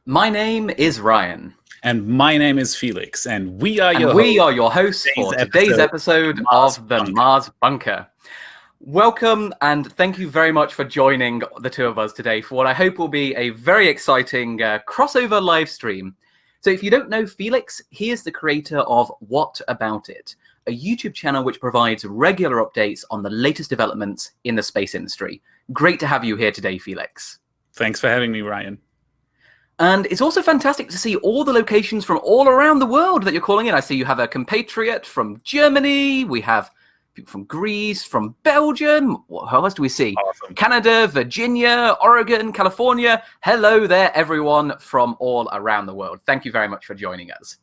My name is Ryan, And my name is Felix, and we are and your we hosts are your hosts for today's episode Mars of the Bunker. Mars Bunker. Welcome, and thank you very much for joining the two of us today for what I hope will be a very exciting crossover live stream. So if you don't know Felix, he is the creator of What About It, a YouTube channel which provides regular updates on the latest developments in the space industry. Great to have you here today, Felix. Thanks for having me, Ryan. And it's also fantastic to see all the locations from all around the world that you're calling in. I see you have a compatriot from Germany. We have people from Greece, from Belgium. What else do we see? Awesome. Canada, Virginia, Oregon, California. Hello there, everyone from all around the world. Thank you very much for joining us.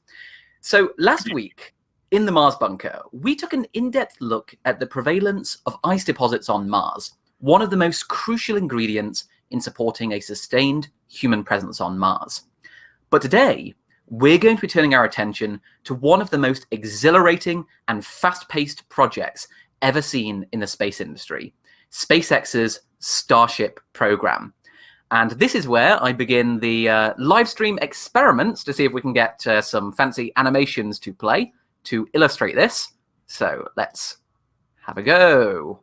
So last week in the Mars Bunker, we took an in-depth look at the prevalence of ice deposits on Mars, one of the most crucial ingredients in supporting a sustained human presence on Mars. But today, we're going to be turning our attention to one of the most exhilarating and fast-paced projects ever seen in the space industry, SpaceX's Starship program. And this is where I begin the live stream experiments to see if we can get some fancy animations to play to illustrate this. So let's have a go.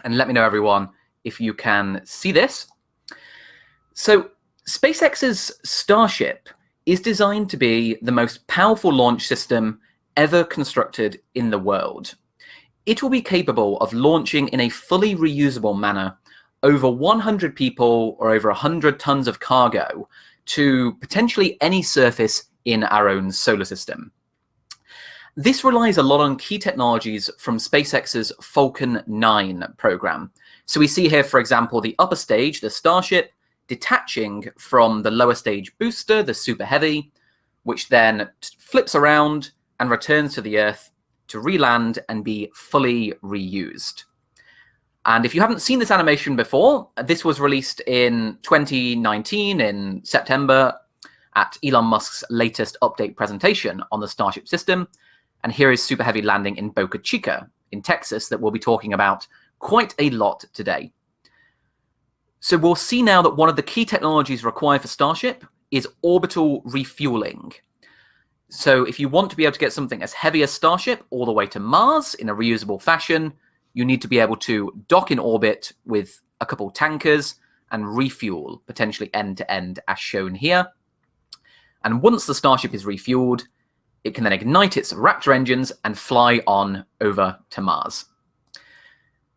And let me know, everyone, if you can see this. So SpaceX's Starship is designed to be the most powerful launch system ever constructed in the world. It will be capable of launching in a fully reusable manner over 100 people or over 100 tons of cargo to potentially any surface in our own solar system. This relies a lot on key technologies from SpaceX's Falcon 9 program. So we see here, for example, the upper stage, the Starship, detaching from the lower stage booster, the Super Heavy, which then flips around and returns to the Earth to re-land and be fully reused. And if you haven't seen this animation before, this was released in 2019 in September at Elon Musk's latest update presentation on the Starship system. And here is Super Heavy landing in Boca Chica in Texas that we'll be talking about quite a lot today. So we'll see now that one of the key technologies required for Starship is orbital refueling. So if you want to be able to get something as heavy as Starship all the way to Mars in a reusable fashion, you need to be able to dock in orbit with a couple tankers and refuel, potentially end to end, as shown here. And once the Starship is refueled, it can then ignite its Raptor engines and fly on over to Mars.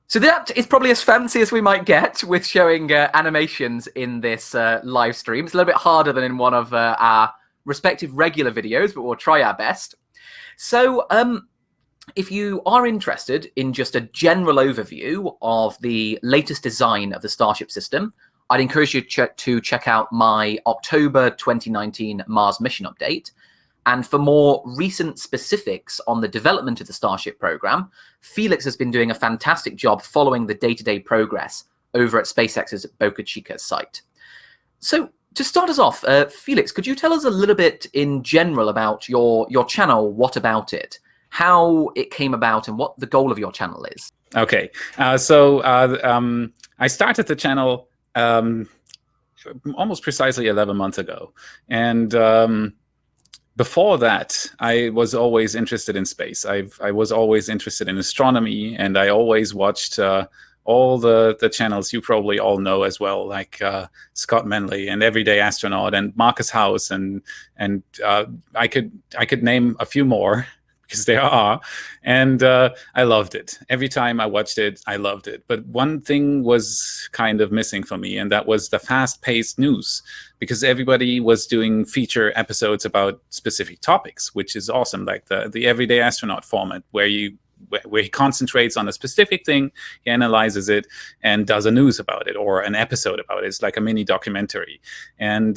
So that is probably as fancy as we might get with showing animations in this live stream. It's a little bit harder than in one of our respective regular videos, but we'll try our best. So if you are interested in just a general overview of the latest design of the Starship system, I'd encourage you to check out my October 2019 Mars mission update. And for more recent specifics on the development of the Starship program, Felix has been doing a fantastic job following the day-to-day progress over at SpaceX's Boca Chica site. So to start us off, Felix, could you tell us a little bit in general about your channel, What About It, how it came about and what the goal of your channel is? Okay, so I started the channel almost precisely 11 months ago. And before that, I was always interested in space. I was always interested in astronomy, and I always watched all the channels you probably all know as well, like Scott Manley and Everyday Astronaut and Marcus House, and I could name a few more because there are, and I loved it. Every time I watched it, I loved it. But one thing was kind of missing for me, and that was the fast-paced news, because everybody was doing feature episodes about specific topics, which is awesome, like the Everyday Astronaut format, where he concentrates on a specific thing, he analyzes it, and does a news about it or an episode about it. It's like a mini documentary. And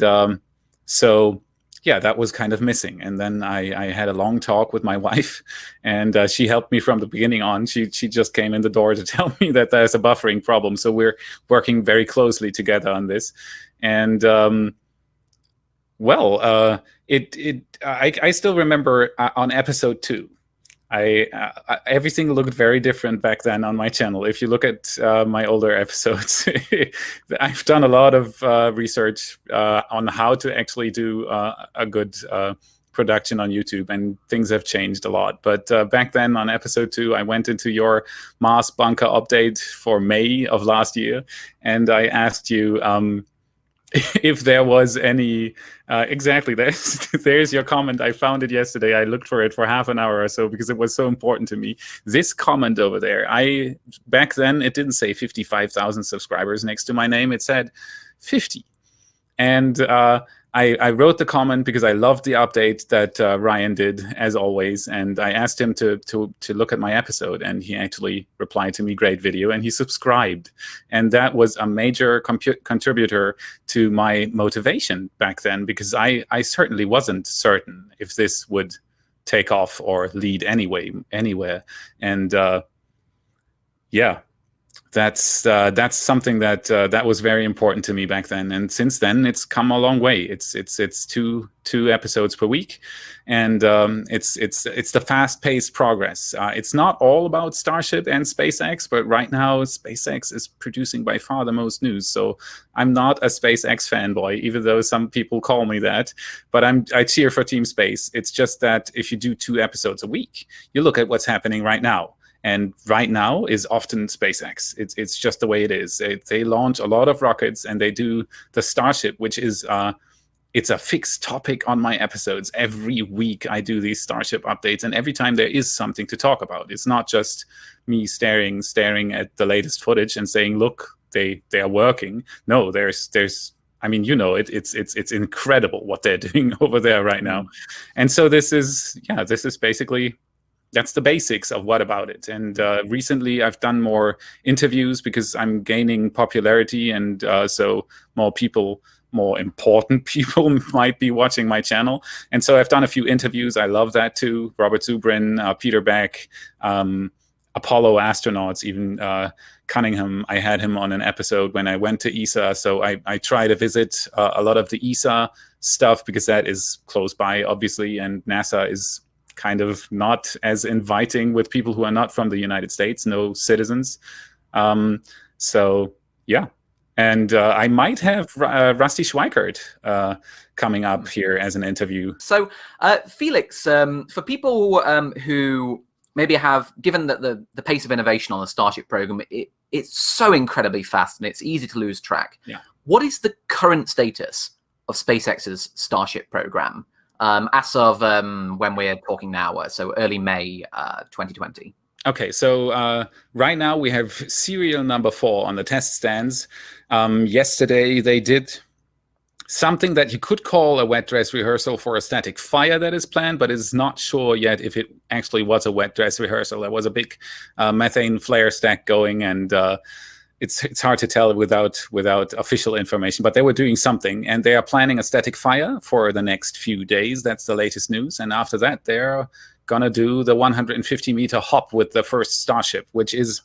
so yeah, that was kind of missing. And then I had a long talk with my wife, and she helped me from the beginning on. She just came in the door to tell me that there's a buffering problem. So we're working very closely together on this. And I still remember on episode 2, everything looked very different back then on my channel. If you look at my older episodes, I've done a lot of research on how to actually do a good production on YouTube, and things have changed a lot. But back then on episode 2, I went into your Mars bunker update for May of last year, and I asked you if there was any exactly, there's your comment. I found it yesterday. I looked for it for half an hour or so because it was so important to me. This comment over there, back then it didn't say 55,000 subscribers next to my name. It said 50. And I wrote the comment because I loved the update that Ryan did, as always, and I asked him to look at my episode, and he actually replied to me, "Great video," and he subscribed. And that was a major contributor to my motivation back then, because I certainly wasn't certain if this would take off or lead anywhere. And yeah. That's something that was very important to me back then, and since then it's come a long way. It's two episodes per week, and it's the fast-paced progress. It's not all about Starship and SpaceX, but right now SpaceX is producing by far the most news. So I'm not a SpaceX fanboy, even though some people call me that. But I cheer for Team Space. It's just that if you do 2 episodes a week, you look at what's happening right now. And right now is often SpaceX. It's just the way it is. They launch a lot of rockets, and they do the Starship, which is it's a fixed topic on my episodes. Every week I do these Starship updates, and every time there is something to talk about. It's not just me staring at the latest footage and saying, "Look, they are working." No, there's. I mean, it's incredible what they're doing over there right now. And so this is basically. That's the basics of What About It. And recently I've done more interviews because I'm gaining popularity, and so more important people might be watching my channel. And so I've done a few interviews. I love that too. Robert Zubrin, Peter Beck, Apollo astronauts, even Cunningham. I had him on an episode when I went to ESA. So I try to visit a lot of the ESA stuff because that is close by, obviously, and NASA is kind of not as inviting with people who are not from the United States, no citizens. So yeah, and I might have Rusty Schweikert coming up here as an interview. So Felix, for people who maybe have, given that the pace of innovation on the Starship program, it's so incredibly fast and it's easy to lose track. Yeah. What is the current status of SpaceX's Starship program? As of when we're talking now, so early May 2020. Okay, so right now we have serial number 4 on the test stands. Yesterday they did something that you could call a wet dress rehearsal for a static fire that is planned, but it's not sure yet if it actually was a wet dress rehearsal. There was a big methane flare stack going, and it's hard to tell without official information, but they were doing something, and they are planning a static fire for the next few days. That's the latest news. And after that, they're gonna do the 150-meter hop with the first Starship, which is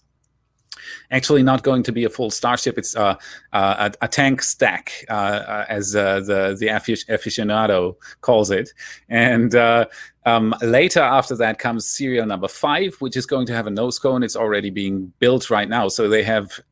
actually not going to be a full Starship. It's a tank stack, as the aficionado calls it. And later after that comes serial number 5, which is going to have a nose cone. It's already being built right now. So they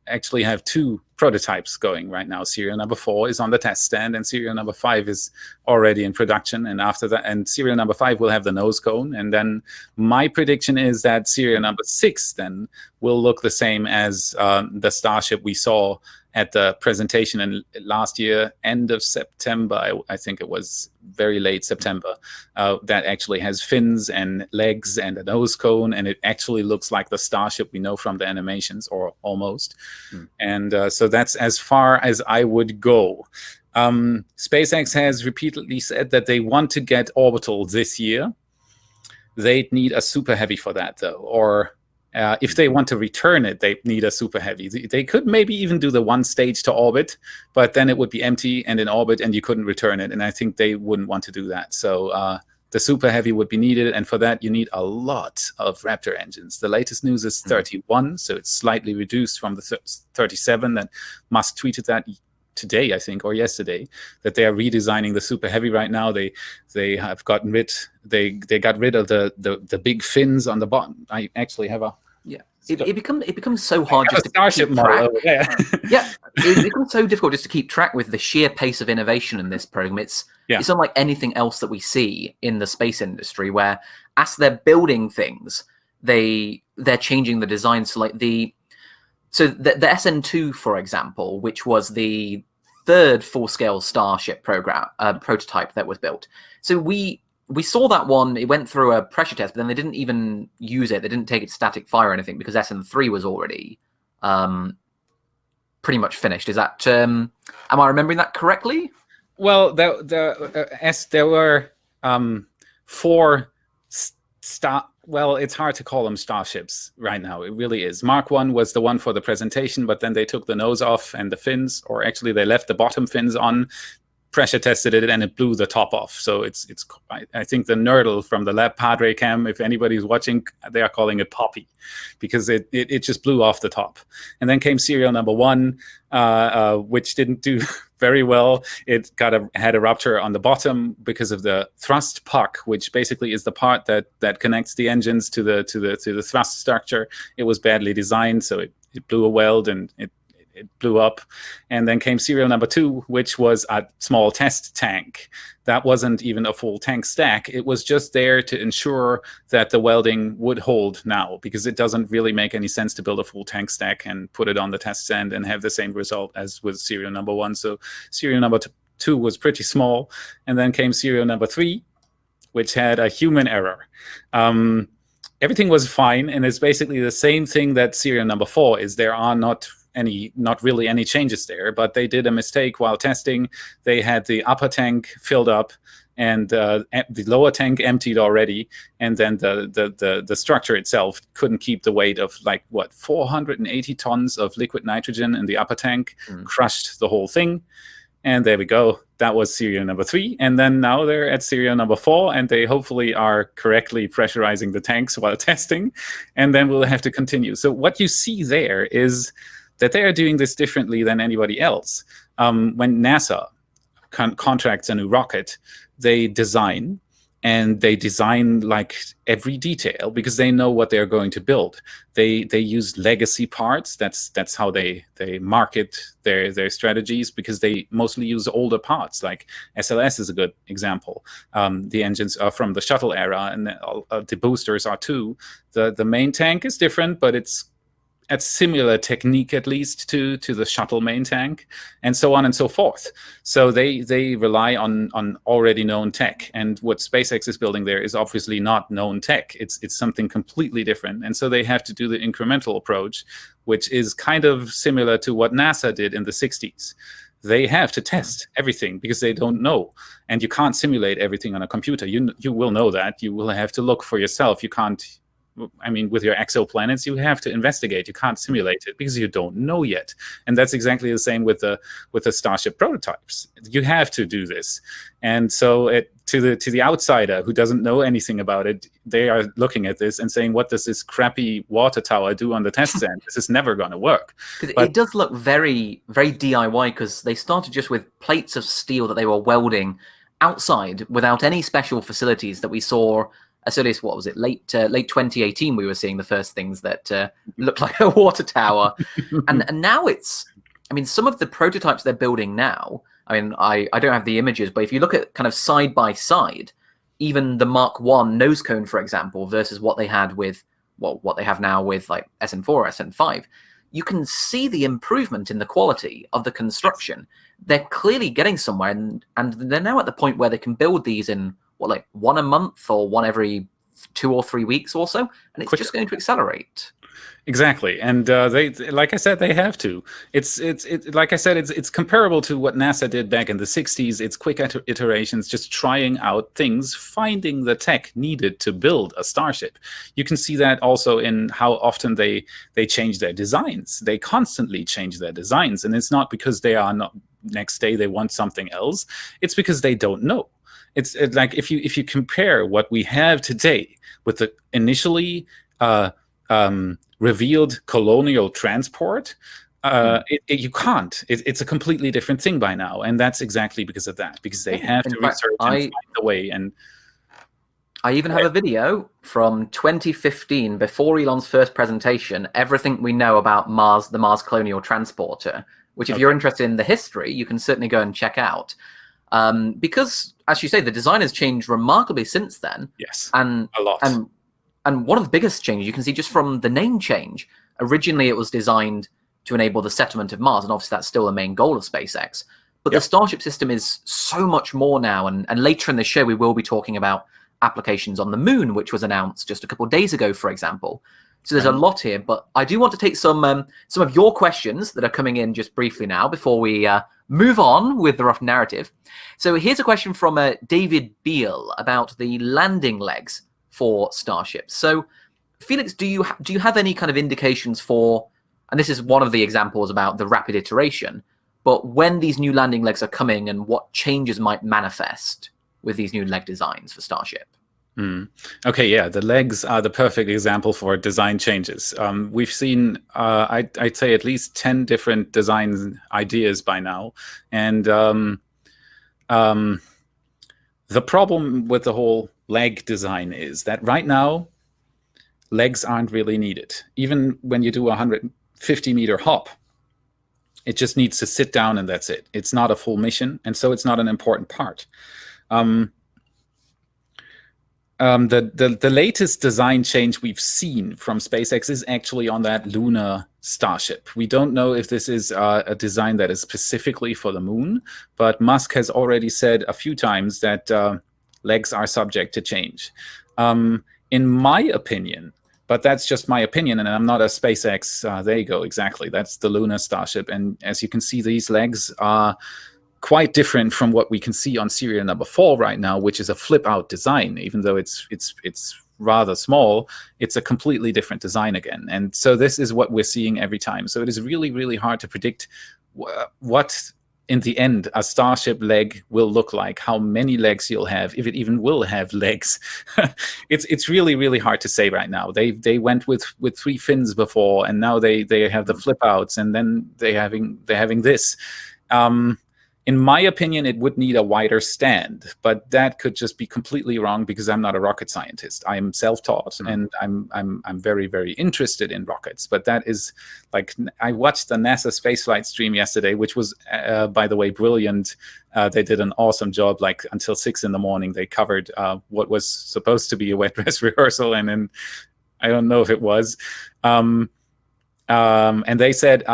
actually have 2 prototypes going right now. Serial number 4 is on the test stand, and serial number 5 is already in production. And after that, and serial number 5 will have the nose cone. And then my prediction is that serial number 6 then will look the same as the Starship we saw at the presentation in last year, end of September. I think it was very late September. That actually has fins and legs and a nose cone, and it actually looks like the Starship we know from the animations, or almost. And so that's as far as I would go. SpaceX has repeatedly said that they want to get orbital this year. They'd need a super heavy for that, though, or if they want to return it, they need a super heavy. They could maybe even do the 1 stage to orbit, but then it would be empty and in orbit, and you couldn't return it. And I think they wouldn't want to do that. So the super heavy would be needed, and for that you need a lot of Raptor engines. The latest news is 31, so it's slightly reduced from the 37 that Musk tweeted that today, I think, or yesterday, that they are redesigning the Super Heavy right now. They have gotten rid. They got rid of the big fins on the bottom. I actually have a. Yeah, it becomes so hard just to Starship keep model track. over there. Yeah, it becomes so difficult just to keep track with the sheer pace of innovation in this program. It's unlike anything else that we see in the space industry, where as they're building things, they're changing the design. So like the SN2, for example, which was the third full-scale Starship program prototype that was built. So we saw that one. It went through a pressure test, but then they didn't even use it. They didn't take it to static fire or anything because SN3 was already pretty much finished. Is that am I remembering that correctly? Well, there were 4 well, it's hard to call them starships right now. It really is. Mark 1 was the one for the presentation, but then they took the nose off and the fins, or actually they left the bottom fins on, pressure tested it, and it blew the top off. So it's I think the nerdle from the Lab Padre cam, if anybody's watching, they are calling it Poppy, because it just blew off the top. And then came serial number 1, which didn't do very well. It had a rupture on the bottom because of the thrust puck, which basically is the part that connects the engines to the thrust structure. It was badly designed, so it blew a weld and it blew up. And then came serial number 2, which was a small test tank. That wasn't even a full tank stack. It was just there to ensure that the welding would hold now, because it doesn't really make any sense to build a full tank stack and put it on the test stand and have the same result as with serial number 1. So serial number 2 was pretty small. And then came serial number 3, which had a human error. Everything was fine, and it's basically the same thing that serial number 4 is. There are not really any changes there, but they did a mistake while testing. They had the upper tank filled up and the lower tank emptied already, and then the structure itself couldn't keep the weight of 480 tons of liquid nitrogen in the upper tank, crushed the whole thing. And there we go. That was serial number 3. And then now they're at serial number 4, and they hopefully are correctly pressurizing the tanks while testing. And then we'll have to continue. So what you see there is that they are doing this differently than anybody else. When NASA contracts a new rocket, they design like every detail, because they know what they're going to build. They use legacy parts. That's how they market their strategies, because they mostly use older parts. Like SLS is a good example. The engines are from the shuttle era, and the boosters are too. The main tank is different, but it's at similar technique, at least, to the shuttle main tank, and so on and so forth. So they rely on already known tech, and what SpaceX is building there is obviously not known tech. It's something completely different, and so they have to do the incremental approach, which is kind of similar to what NASA did in the 60s. They have to test everything because they don't know, and you can't simulate everything on a computer. You will know that. You will have to look for yourself. You can't. I mean, with your exoplanets, you have to investigate. You can't simulate it because you don't know yet. And that's exactly the same with the Starship prototypes. You have to do this. And so to the outsider who doesn't know anything about it, they are looking at this and saying, what does this crappy water tower do on the test stand? This is never going to work. It does look very, very DIY, because they started just with plates of steel that they were welding outside without any special facilities that we saw. As early as, what was it, late 2018, we were seeing the first things that looked like a water tower. and now it's, I mean, some of the prototypes they're building now, I mean, I don't have the images, but if you look at kind of side by side, even the Mark 1 nose cone, for example, versus what they had with, what they have now with like SN4 or SN5, you can see the improvement in the quality of the construction. They're clearly getting somewhere, and they're now at the point where they can build these in, like one a month or one every 2 or 3 weeks or so, and it's just going to accelerate. Exactly, and they, like I said, they have to. It's like I said, it's comparable to what NASA did back in the 60s. It's quick iterations, just trying out things, finding the tech needed to build a Starship. You can see that also in how often they change their designs. They constantly change their designs, and it's not because they are not, next day they want something else. It's because they don't know. It's like if you compare what we have today with the initially revealed colonial transport, You can't. It's a completely different thing by now, and that's exactly because of that. Because they have In to fact, research and find a way. And I even have a video from 2015, before Elon's first presentation, everything we know about Mars, the Mars Colonial Transporter, which if you're interested in the history, you can certainly go and check out. Because, as you say, the design has changed remarkably since then. Yes, and a lot. And one of the biggest changes you can see just from the name change. Originally, it was designed to enable the settlement of Mars, and obviously that's still the main goal of SpaceX. But the Starship system is so much more now, and later in the show we will be talking about applications on the moon, which was announced just a couple of days ago, for example. So there's a lot here, but I do want to take some of your questions that are coming in just briefly now before we move on with the rough narrative. So here's a question from David Beale about the landing legs for Starship. So Felix, do you have any kind of indications for, and this is one of the examples about the rapid iteration, but when these new landing legs are coming and what changes might manifest with these new leg designs for Starship? Okay, yeah, the legs are the perfect example for design changes. We've seen, I'd say, at least 10 different design ideas by now. And the problem with the whole leg design is that right now, legs aren't really needed. Even when you do a 150-meter hop, it just needs to sit down and that's it. It's not a full mission, and so it's not an important part. The latest design change we've seen from SpaceX is actually on that Lunar Starship. We don't know if this is a design that is specifically for the moon, but Musk has already said a few times that legs are subject to change. In my opinion, but that's just my opinion, and I'm not a SpaceX. There you go, exactly. That's the Lunar Starship, and as you can see, these legs are quite different from what we can see on serial number 4 right now, which is a flip-out design. Even though it's rather small, it's a completely different design again. And so this is what we're seeing every time. So it is really, really hard to predict what, in the end, a Starship leg will look like, how many legs you'll have, if it even will have legs. It's really, really hard to say right now. They went with 3 fins before, and now they have the flip-outs, and then they're having this. In my opinion, it would need a wider stand, but that could just be completely wrong because I'm not a rocket scientist. I am self-taught, and I'm very, very interested in rockets. But that is like, I watched the NASA spaceflight stream yesterday, which was, by the way, brilliant. They did an awesome job. Like until 6 in the morning, they covered what was supposed to be a wet dress rehearsal, and then I don't know if it was. And they said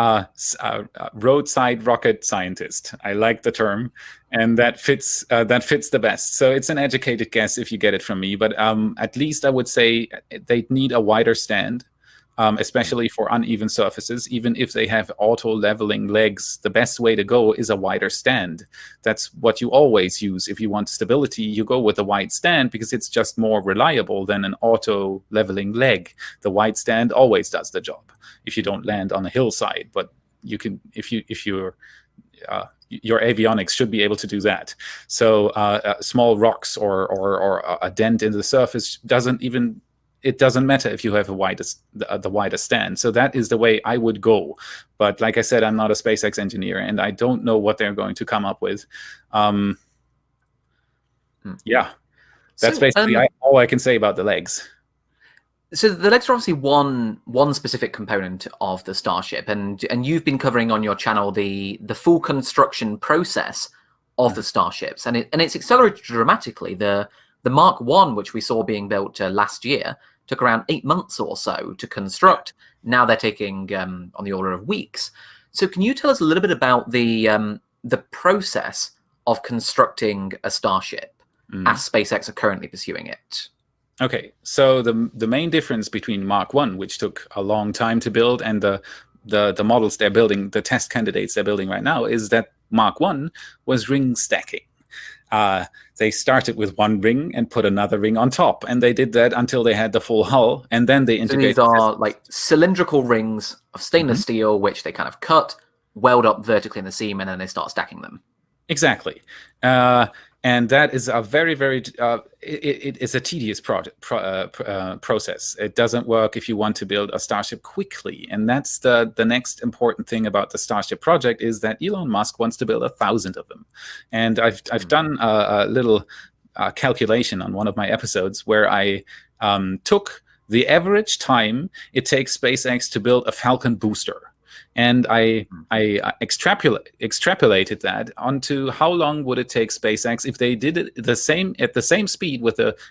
roadside rocket scientist. I like the term, and that fits the best. So it's an educated guess if you get it from me. But at least I would say they'd need a wider stand, especially for uneven surfaces. Even if they have auto-leveling legs, the best way to go is a wider stand. That's what you always use. If you want stability, you go with a wide stand because it's just more reliable than an auto-leveling leg. The wide stand always does the job if you don't land on a hillside, but you can if your avionics should be able to do that. So small rocks or a dent in the surface doesn't matter if you have the widest stand. So that is the way I would go. But like I said, I'm not a SpaceX engineer, and I don't know what they're going to come up with. Yeah, that's basically all I can say about the legs. So the legs are obviously one specific component of the Starship, and you've been covering on your channel the full construction process of the Starships, and it's accelerated dramatically. The Mark 1, which we saw being built last year, took around 8 months or so to construct. Now they're taking on the order of weeks. So can you tell us a little bit about the process of constructing a Starship as SpaceX are currently pursuing it? Okay, so the main difference between Mark 1, which took a long time to build, and the models they're building, the test candidates they're building right now, is that Mark 1 was ring stacking. They started with one ring and put another ring on top, and they did that until they had the full hull, and then they integrated. So these are like cylindrical rings of stainless steel, which they kind of cut, weld up vertically in the seam, and then they start stacking them. Exactly. And that is a very, very, it is a tedious process. It doesn't work if you want to build a Starship quickly. And that's the next important thing about the Starship project, is that Elon Musk wants to build 1,000 of them. And I've done a little calculation on one of my episodes where I took the average time it takes SpaceX to build a Falcon booster. And I extrapolated that onto how long would it take SpaceX if they did it at the same speed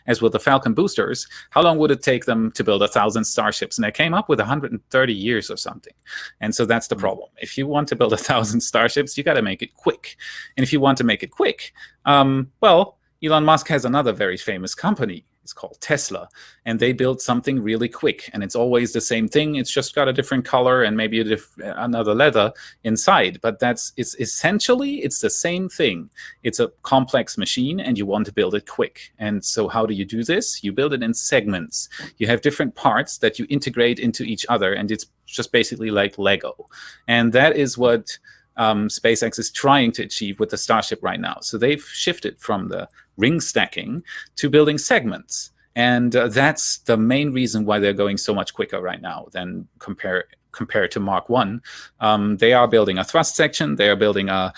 as with the Falcon boosters. How long would it take them to build 1,000 Starships? And I came up with 130 years or something. And so that's the problem. If you want to build 1,000 Starships, you got to make it quick. And if you want to make it quick, well, Elon Musk has another very famous company. It's called Tesla, and they build something really quick, and it's always the same thing. It's just got a different color and maybe another leather inside, but it's essentially the same thing. It's a complex machine, and you want to build it quick. And so how do you do this? You build it in segments. You have different parts that you integrate into each other, and it's just basically like Lego. And that is what SpaceX is trying to achieve with the Starship right now. So they've shifted from the ring stacking to building segments. And that's the main reason why they're going so much quicker right now than compared to Mark 1. They are building a thrust section. They are building the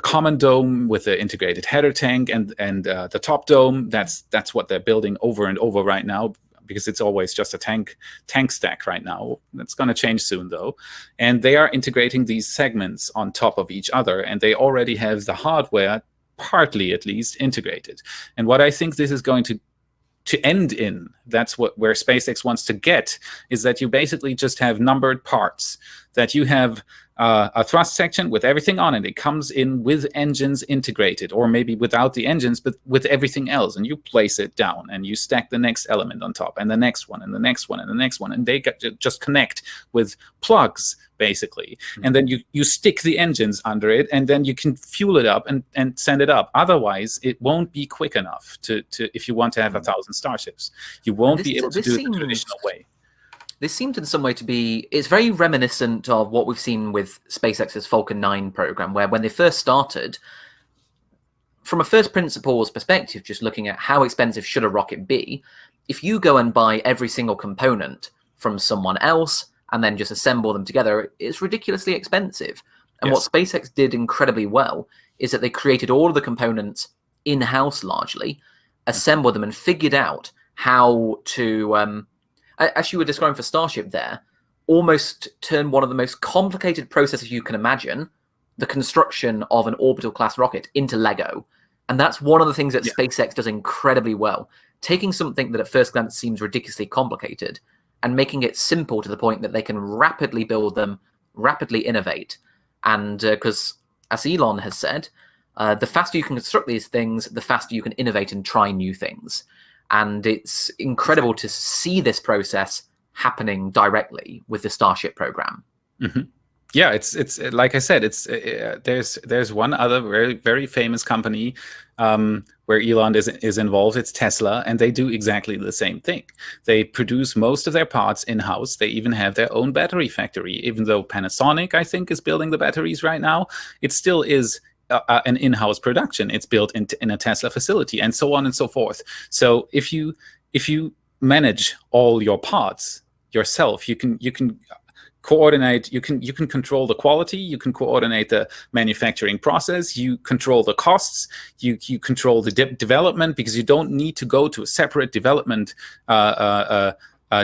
common dome with the integrated header tank and the top dome. That's what they're building over and over right now, because it's always just a tank stack right now. That's going to change soon, though. And they are integrating these segments on top of each other, and they already have the hardware, partly at least, integrated. And what I think this is going to end in, that's where SpaceX wants to get, is that you basically just have numbered parts, that you have a thrust section with everything on it. It comes in with engines integrated, or maybe without the engines, but with everything else. And you place it down, and you stack the next element on top, and the next one, and the next one, and the next one. And they just connect with plugs, basically. Mm-hmm. And then you stick the engines under it, and then you can fuel it up and send it up. Otherwise, it won't be quick enough to if you want to have 1,000 Starships. You won't be able to do it the traditional way. This seems in some way to be, it's very reminiscent of what we've seen with SpaceX's Falcon 9 program, where when they first started, from a first principles perspective, just looking at how expensive should a rocket be, if you go and buy every single component from someone else and then just assemble them together, it's ridiculously expensive. And what SpaceX did incredibly well is that they created all of the components in-house largely, assembled them, and figured out how to... as you were describing for Starship there, almost turn one of the most complicated processes you can imagine, the construction of an orbital class rocket, into Lego. And that's one of the things that SpaceX does incredibly well, taking something that at first glance seems ridiculously complicated and making it simple to the point that they can rapidly build them, rapidly innovate. And because, as Elon has said, the faster you can construct these things, the faster you can innovate and try new things. And it's incredible to see this process happening directly with the Starship program. Mm-hmm. Yeah, it's like I said, there's one other very, very famous company where Elon is involved. It's Tesla, and they do exactly the same thing. They produce most of their parts in-house. They even have their own battery factory. Even though Panasonic, I think, is building the batteries right now, it still is an in-house production. It's built in a Tesla facility, and so on and so forth. So if you manage all your parts yourself, you can coordinate. You can control the quality. You can coordinate the manufacturing process. You control the costs. You control the development, because you don't need to go to a separate development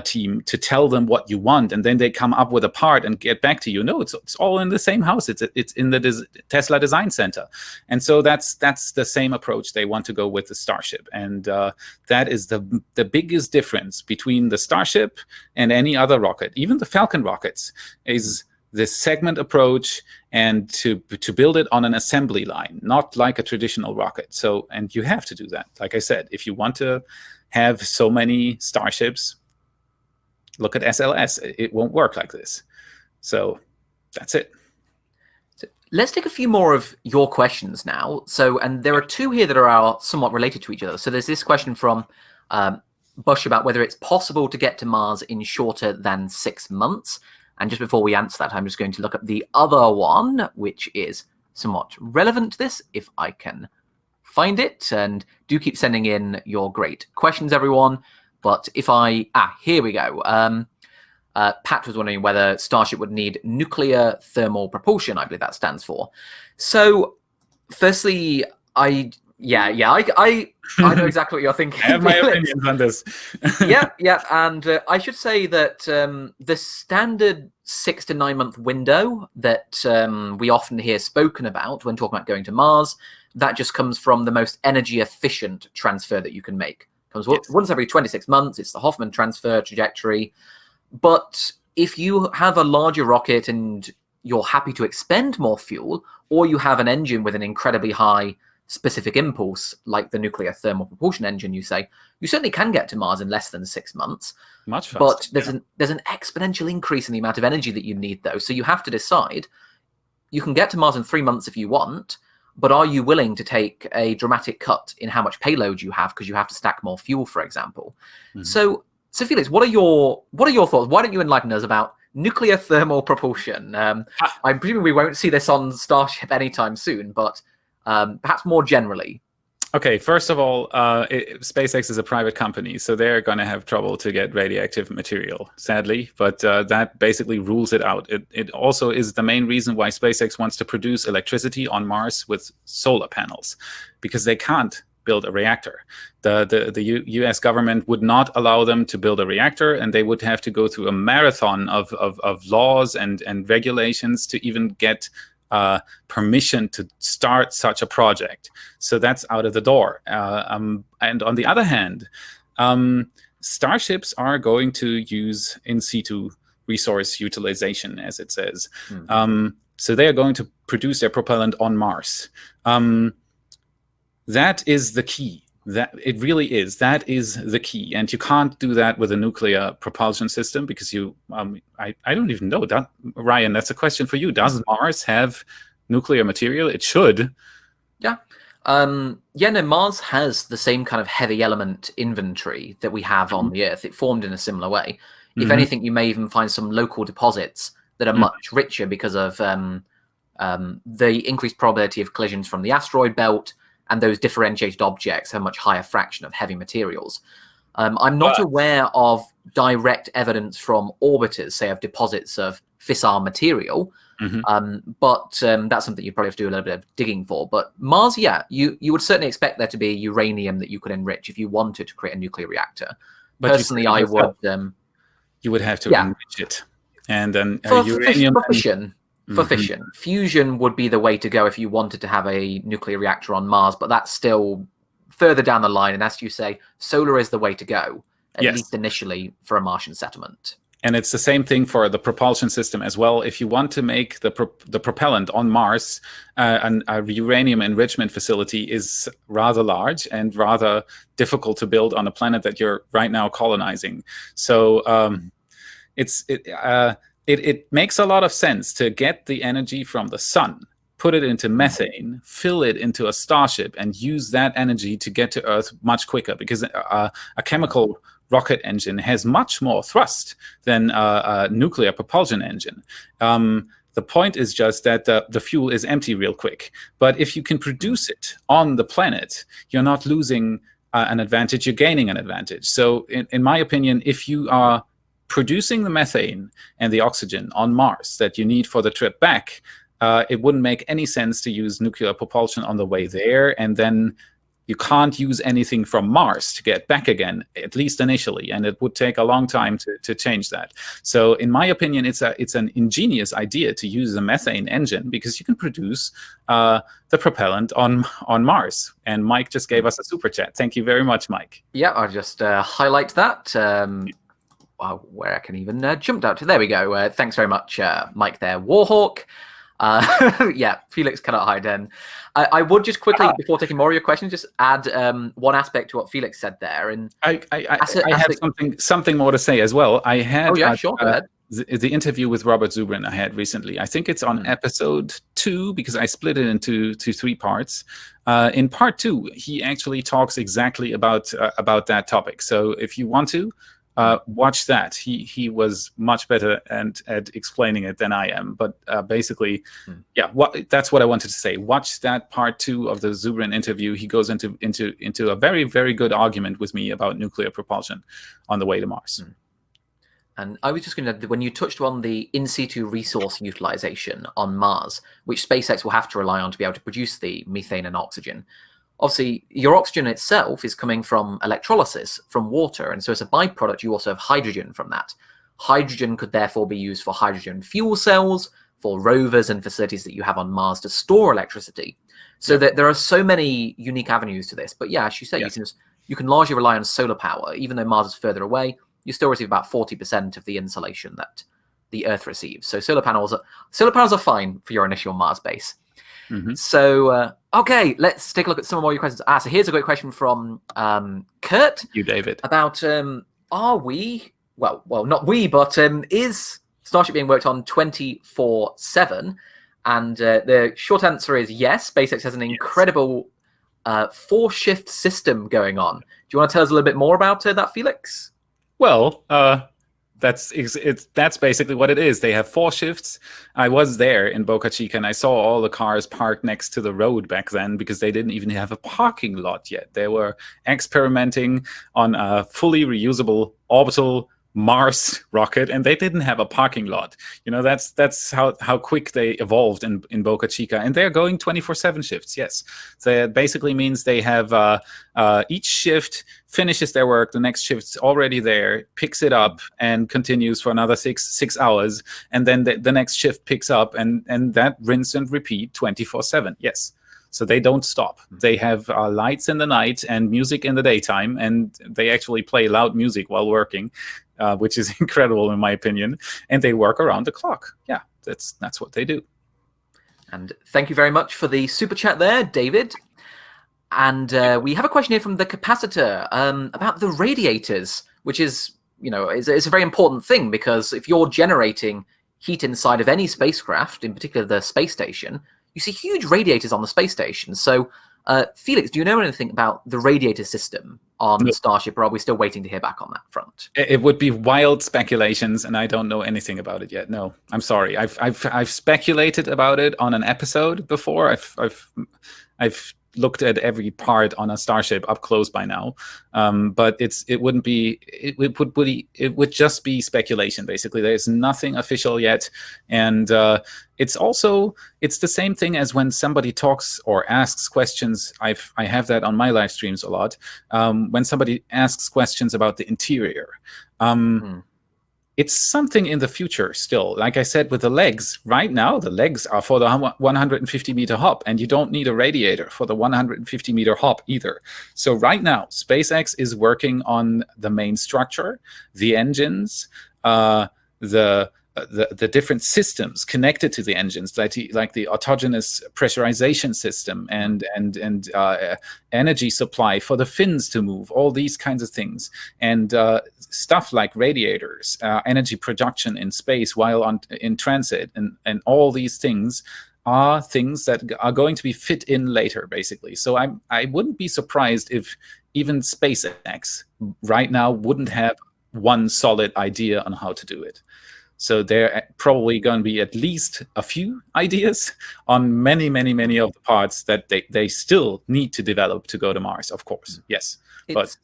team to tell them what you want, and then they come up with a part and get back to you. No, it's all in the same house. It's in the Tesla Design Center, and so that's the same approach they want to go with the Starship, and that is the biggest difference between the Starship and any other rocket, even the Falcon rockets, is this segment approach, and to build it on an assembly line, not like a traditional rocket. So, and you have to do that. Like I said, if you want to have so many Starships, look at SLS. It won't work like this. So that's it. So let's take a few more of your questions now. So, and there are two here that are somewhat related to each other. So there's this question from Bush about whether it's possible to get to Mars in shorter than 6 months. And just before we answer that, I'm just going to look at the other one, which is somewhat relevant to this, if I can find it. And do keep sending in your great questions, everyone. But if here we go. Pat was wondering whether Starship would need nuclear thermal propulsion. I believe that stands for. So, firstly, I know exactly what you're thinking. I have my opinions on this. yeah, and I should say that the standard 6 to 9 month window that we often hear spoken about when talking about going to Mars, that just comes from the most energy efficient transfer that you can make. Comes once every 26 months. It's the Hoffman transfer trajectory. But if you have a larger rocket and you're happy to expend more fuel, or you have an engine with an incredibly high specific impulse, like the nuclear thermal propulsion engine, you certainly can get to Mars in less than 6 months. Much faster. But there's an exponential increase in the amount of energy that you need, though. So you have to decide. You can get to Mars in 3 months if you want, but are you willing to take a dramatic cut in how much payload you have because you have to stack more fuel, for example? Mm-hmm. So Felix, what are your thoughts? Why don't you enlighten us about nuclear thermal propulsion? I'm presuming we won't see this on Starship anytime soon, but perhaps more generally. Okay, first of all, SpaceX is a private company, so they're going to have trouble to get radioactive material, sadly, but that basically rules it out. It also is the main reason why SpaceX wants to produce electricity on Mars with solar panels, because they can't build a reactor. The US government would not allow them to build a reactor, and they would have to go through a marathon of laws and regulations to even get permission to start such a project. So that's out of the door. And on the other hand, starships are going to use in situ resource utilization, as it says. Mm-hmm. So they are going to produce their propellant on Mars. That is the key. That it really is. That is the key, and you can't do that with a nuclear propulsion system because you. I don't even know that, Ryan. That's a question for you. Does Mars have nuclear material? It should. Yeah. No. Mars has the same kind of heavy element inventory that we have on the Earth. It formed in a similar way. Mm-hmm. If anything, you may even find some local deposits that are much richer because of the increased probability of collisions from the asteroid belt. And those differentiated objects have a much higher fraction of heavy materials. I'm not aware of direct evidence from orbiters, say, of deposits of fissile material, but that's something you probably have to do a little bit of digging for. But Mars, you would certainly expect there to be uranium that you could enrich if you wanted to create a nuclear reactor. But personally, I would... you would have to enrich it. And then uranium... For fission. Fusion would be the way to go if you wanted to have a nuclear reactor on Mars, but that's still further down the line. And as you say, solar is the way to go, at least initially, for a Martian settlement. And it's the same thing for the propulsion system as well. If you want to make the propellant on Mars, a uranium enrichment facility is rather large and rather difficult to build on a planet that you're right now colonizing. So It makes a lot of sense to get the energy from the sun, put it into methane, fill it into a Starship, and use that energy to get to Earth much quicker, because a chemical rocket engine has much more thrust than a nuclear propulsion engine. The point is just that the fuel is empty real quick. But if you can produce it on the planet, you're not losing an advantage, you're gaining an advantage. So in my opinion, if you are producing the methane and the oxygen on Mars that you need for the trip back, it wouldn't make any sense to use nuclear propulsion on the way there, and then you can't use anything from Mars to get back again, at least initially, and it would take a long time to change that. So in my opinion, it's an ingenious idea to use a methane engine because you can produce the propellant on Mars. And Mike just gave us a super chat. Thank you very much, Mike. Yeah, I'll just highlight that. Where I can even jumped out to. There we go. Thanks very much, Mike there. Warhawk. Felix cannot hide. And I would just quickly, before taking more of your questions, just add one aspect to what Felix said there. And I have something more to say as well. I had sure, go ahead. The interview with Robert Zubrin I had recently. I think it's on episode 2 because I split it into 3 parts. In part 2, he actually talks exactly about that topic. So if you want to, Watch that. He was much better at explaining it than I am. But basically, yeah, that's what I wanted to say. Watch that part 2 of the Zubrin interview. He goes into a very, very good argument with me about nuclear propulsion on the way to Mars. And I was just going to, when you touched on the in situ resource utilization on Mars, which SpaceX will have to rely on to be able to produce the methane and oxygen. Obviously, your oxygen itself is coming from electrolysis, from water. And so as a byproduct, you also have hydrogen from that. Hydrogen could therefore be used for hydrogen fuel cells, for rovers and facilities that you have on Mars to store electricity. So that there are so many unique avenues to this. But yeah, as you say, you can largely rely on solar power. Even though Mars is further away, you still receive about 40% of the insolation that the Earth receives. So solar panels are fine for your initial Mars base. So, okay, let's take a look at some more of your questions. So here's a great question from Kurt. You, David. About, are we, well, not we, but is Starship being worked on 24/7? And the short answer is yes. SpaceX has an incredible 4-shift system going on. Do you want to tell us a little bit more about that, Felix? Well, that's basically what it is. They have 4 shifts. I was there in Boca Chica, and I saw all the cars parked next to the road back then because they didn't even have a parking lot yet. They were experimenting on a fully reusable orbital Mars rocket, and they didn't have a parking lot. You know, that's how quick they evolved in Boca Chica, and they're going 24/7 shifts. Yes, so it basically means they have each shift finishes their work, the next shift's already there, picks it up, and continues for another six hours, and then the next shift picks up, and that rinse and repeat 24/7. Yes. So they don't stop. They have lights in the night and music in the daytime, and they actually play loud music while working, which is incredible in my opinion. And they work around the clock. Yeah, that's what they do. And thank you very much for the super chat there, David. And we have a question here from the capacitor about the radiators, which is, it's a very important thing, because if you're generating heat inside of any spacecraft, in particular the space station, you see huge radiators on the space station. So, Felix, do you know anything about the radiator system on Starship, or are we still waiting to hear back on that front? It would be wild speculations, and I don't know anything about it yet. No, I'm sorry. I've speculated about it on an episode before. I've looked at every part on a Starship up close by now, but it would just be speculation. Basically, there's nothing official yet, and it's the same thing as when somebody talks or asks questions. I have that on my live streams a lot. When somebody asks questions about the interior. It's something in the future still. Like I said, with the legs, right now, the legs are for the 150-meter hop, and you don't need a radiator for the 150-meter hop either. So right now, SpaceX is working on the main structure, the engines, the different systems connected to the engines, like the autogenous pressurization system and energy supply for the fins to move, all these kinds of things, and stuff like radiators, energy production in space while in transit, and all these things are things that are going to be fit in later, basically. So I wouldn't be surprised if even SpaceX right now wouldn't have one solid idea on how to do it. So there are probably going to be at least a few ideas on many, many, many of the parts that they still need to develop to go to Mars, of course. Yes.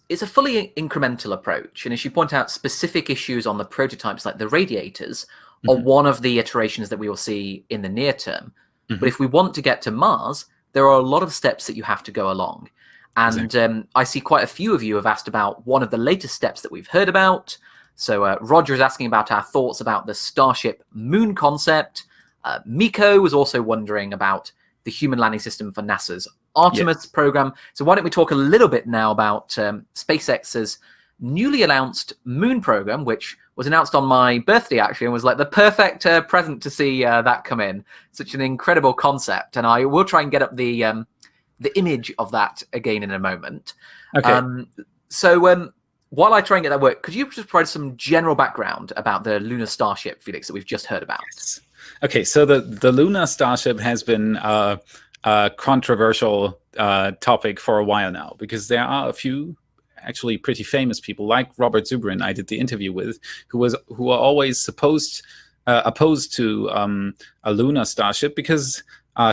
It's a fully incremental approach. And as you point out, specific issues on the prototypes, like the radiators, are one of the iterations that we will see in the near term. But if we want to get to Mars, there are a lot of steps that you have to go along. And exactly. I see quite a few of you have asked about one of the latest steps that we've heard about. So Roger is asking about our thoughts about the Starship moon concept. Miko was also wondering about the human landing system for NASA's Artemis program. So why don't we talk a little bit now about SpaceX's newly announced moon program, which was announced on my birthday, actually, and was like the perfect present to see that come in. Such an incredible concept. And I will try and get up the image of that again in a moment. Okay. While I try and get that work, could you just provide some general background about the Lunar Starship, Felix, that we've just heard about? Yes. Okay, so the Lunar Starship has been a controversial topic for a while now, because there are a few actually pretty famous people like Robert Zubrin I did the interview with, who are always opposed to a lunar starship because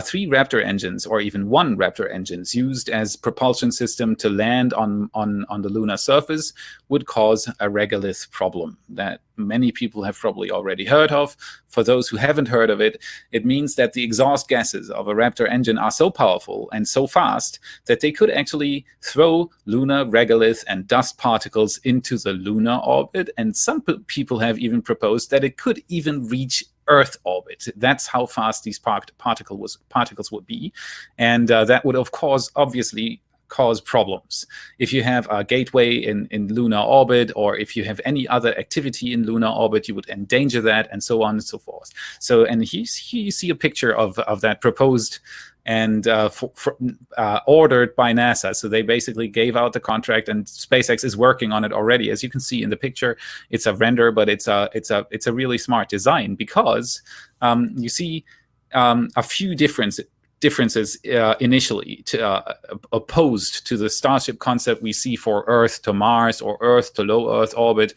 3 Raptor engines, or even 1 Raptor engines, used as propulsion system to land on the lunar surface would cause a regolith problem that many people have probably already heard of. For those who haven't heard of it, it means that the exhaust gases of a Raptor engine are so powerful and so fast that they could actually throw lunar regolith and dust particles into the lunar orbit. And some people have even proposed that it could even reach Earth orbit. That's how fast these particles would be. And that would, of course, obviously cause problems. If you have a gateway in lunar orbit, or if you have any other activity in lunar orbit, you would endanger that, and so on and so forth. So, and here you see a picture of that proposed and ordered by NASA. So they basically gave out the contract, and SpaceX is working on it already. As you can see in the picture, it's a render, but it's a really smart design, because you see a few differences initially opposed to the Starship concept we see for Earth to Mars or Earth to low Earth orbit.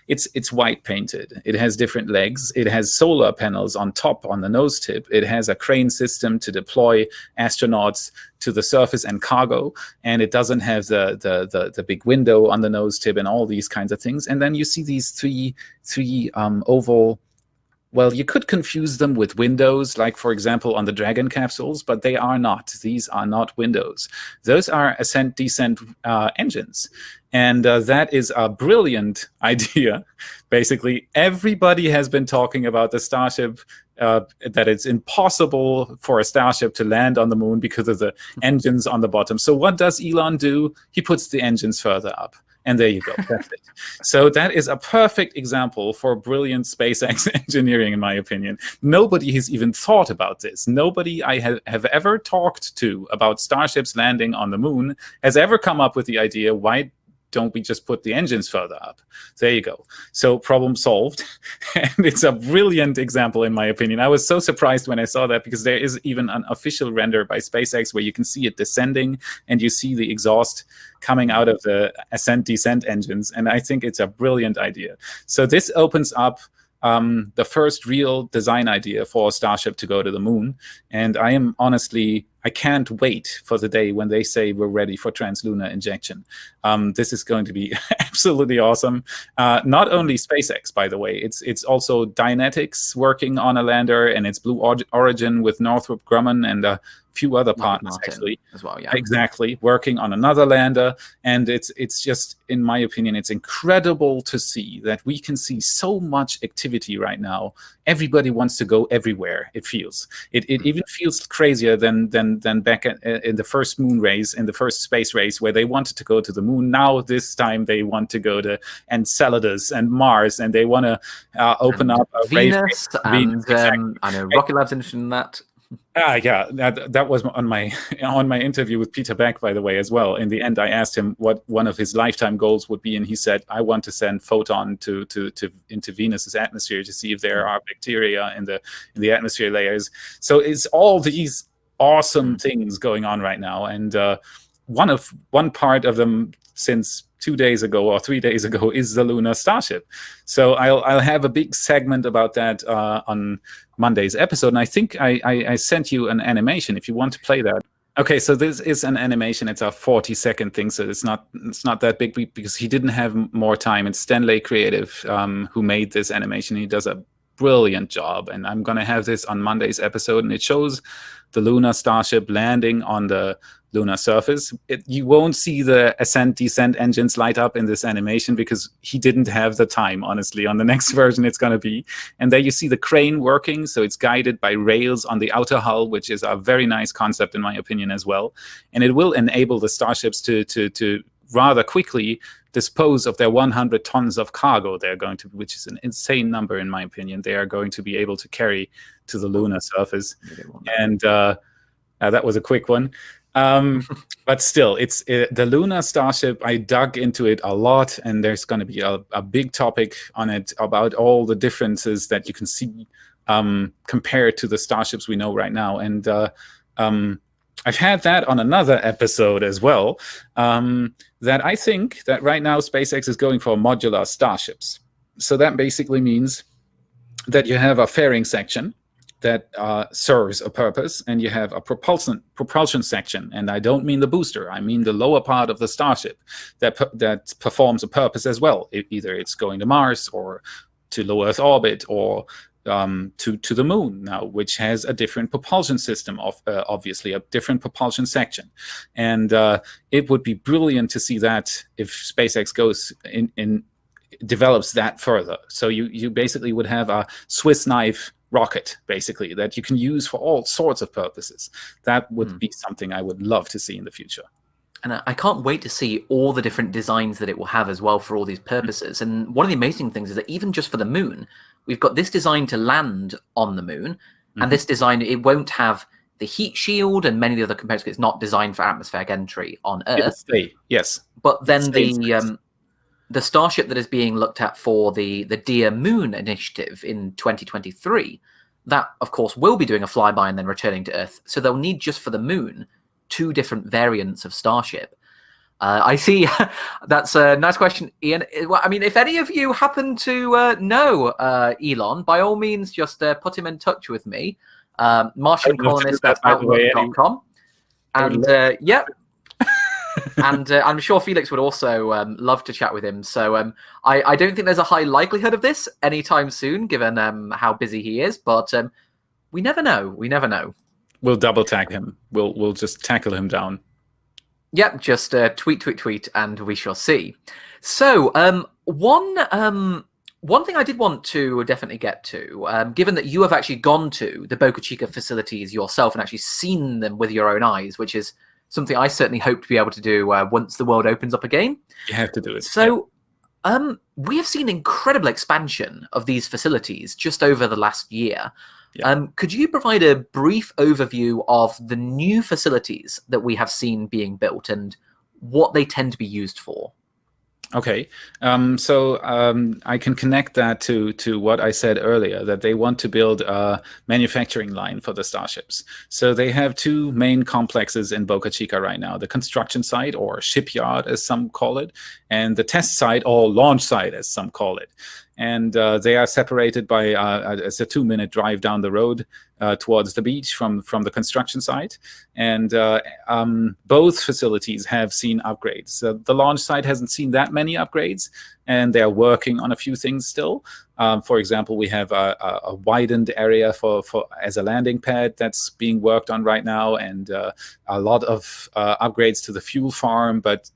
It's white painted. It has different legs. It has solar panels on top on the nose tip. It has a crane system to deploy astronauts to the surface and cargo, and it doesn't have the big window on the nose tip and all these kinds of things. And then you see these three oval. Well, you could confuse them with windows, like, for example, on the Dragon capsules, but they are not. These are not windows. Those are ascent-descent engines. And that is a brilliant idea. Basically, everybody has been talking about the Starship, that it's impossible for a Starship to land on the moon because of the engines on the bottom. So what does Elon do? He puts the engines further up. And there you go. That's it. So that is a perfect example for brilliant SpaceX engineering, in my opinion. Nobody has even thought about this. Nobody I have ever talked to about Starships landing on the moon has ever come up with the idea, why don't we just put the engines further up? There you go. So problem solved. And it's a brilliant example, in my opinion. I was so surprised when I saw that, because there is even an official render by SpaceX where you can see it descending and you see the exhaust coming out of the ascent-descent engines. And I think it's a brilliant idea. So this opens up the first real design idea for a Starship to go to the moon. And I can't wait for the day when they say we're ready for translunar injection. This is going to be absolutely awesome. Not only SpaceX, by the way, it's also Dynetics working on a lander, and it's Blue Origin with Northrop Grumman and a few other partners Martin actually as well. Yeah, exactly, working on another lander. And it's just, in my opinion, it's incredible to see that we can see so much activity right now. Everybody wants to go everywhere. It feels it even feels crazier than back in the first moon race, in the first space race, where they wanted to go to the moon. Now this time they want to go to Enceladus and Mars, and they want to open up a Venus. And exactly. I know Rocket Lab's interested in that. Yeah, that was on my interview with Peter Beck, by the way, as well. In the end, I asked him what one of his lifetime goals would be, and he said, "I want to send photon into Venus's atmosphere to see if there are bacteria in the atmosphere layers." So it's all these awesome things going on right now, and one part of them since 2 days ago or 3 days ago is the Lunar Starship. So I'll have a big segment about that on Monday's episode. And I think I sent you an animation if you want to play that. Okay, so this is an animation. It's a 40-second thing, so it's not that big because he didn't have more time. It's Stanley Creative who made this animation. He does a brilliant job, and I'm gonna have this on Monday's episode, and it shows the Lunar Starship landing on the lunar surface. You won't see the ascent-descent engines light up in this animation because he didn't have the time, honestly. On the next version, it's going to be. And there you see the crane working, so it's guided by rails on the outer hull, which is a very nice concept, in my opinion, as well. And it will enable the Starships to rather quickly dispose of their 100 tons of cargo they're going to, which is an insane number, in my opinion, they are going to be able to carry to the lunar surface. And that was a quick one. But still, it's the Lunar Starship. I dug into it a lot, and there's going to be a big topic on it about all the differences that you can see compared to the Starships we know right now. And I've had that on another episode as well. That I think that right now SpaceX is going for modular starships. So that basically means that you have a fairing section that serves a purpose, and you have a propulsion section. And I don't mean the booster; I mean the lower part of the Starship that performs a purpose as well. Either it's going to Mars or to low Earth orbit, or to the moon now, which has a different propulsion system, obviously a different propulsion section. And it would be brilliant to see that if SpaceX goes in develops that further. So you basically would have a Swiss knife rocket, basically, that you can use for all sorts of purposes. That would be something I would love to see in the future. And I can't wait to see all the different designs that it will have as well for all these purposes. And one of the amazing things is that even just for the moon, we've got this design to land on the moon. And this design, it won't have the heat shield and many of the other components. It's not designed for atmospheric entry on Earth. Yes. But then the Starship that is being looked at for the Dear Moon initiative in 2023, that, of course, will be doing a flyby and then returning to Earth. So they'll need, just for the moon, 2 different variants of Starship. I see. That's a nice question, Ian. Well, I mean, if any of you happen to know Elon, by all means, just put him in touch with me. Martian Colonist at outlook.com. And yeah. And I'm sure Felix would also love to chat with him. So I don't think there's a high likelihood of this anytime soon, given how busy he is. But we never know. We never know. We'll double tag him. We'll just tackle him down. Yep, just tweet, and we shall see. So one thing I did want to definitely get to, given that you have actually gone to the Boca Chica facilities yourself and actually seen them with your own eyes, which is something I certainly hope to be able to do once the world opens up again. You have to do it. So we have seen incredible expansion of these facilities just over the last year. Yeah. Could you provide a brief overview of the new facilities that we have seen being built and what they tend to be used for? Okay, so I can connect that to what I said earlier, that they want to build a manufacturing line for the Starships. So they have 2 main complexes in Boca Chica right now: the construction site, or shipyard as some call it, and the test site, or launch site as some call it. And they are separated by it's a 2-minute drive down the road towards the beach from the construction site. And both facilities have seen upgrades. The launch site hasn't seen that many upgrades, and they're working on a few things still. For example, we have a widened area for as a landing pad that's being worked on right now, and a lot of upgrades to the fuel farm. But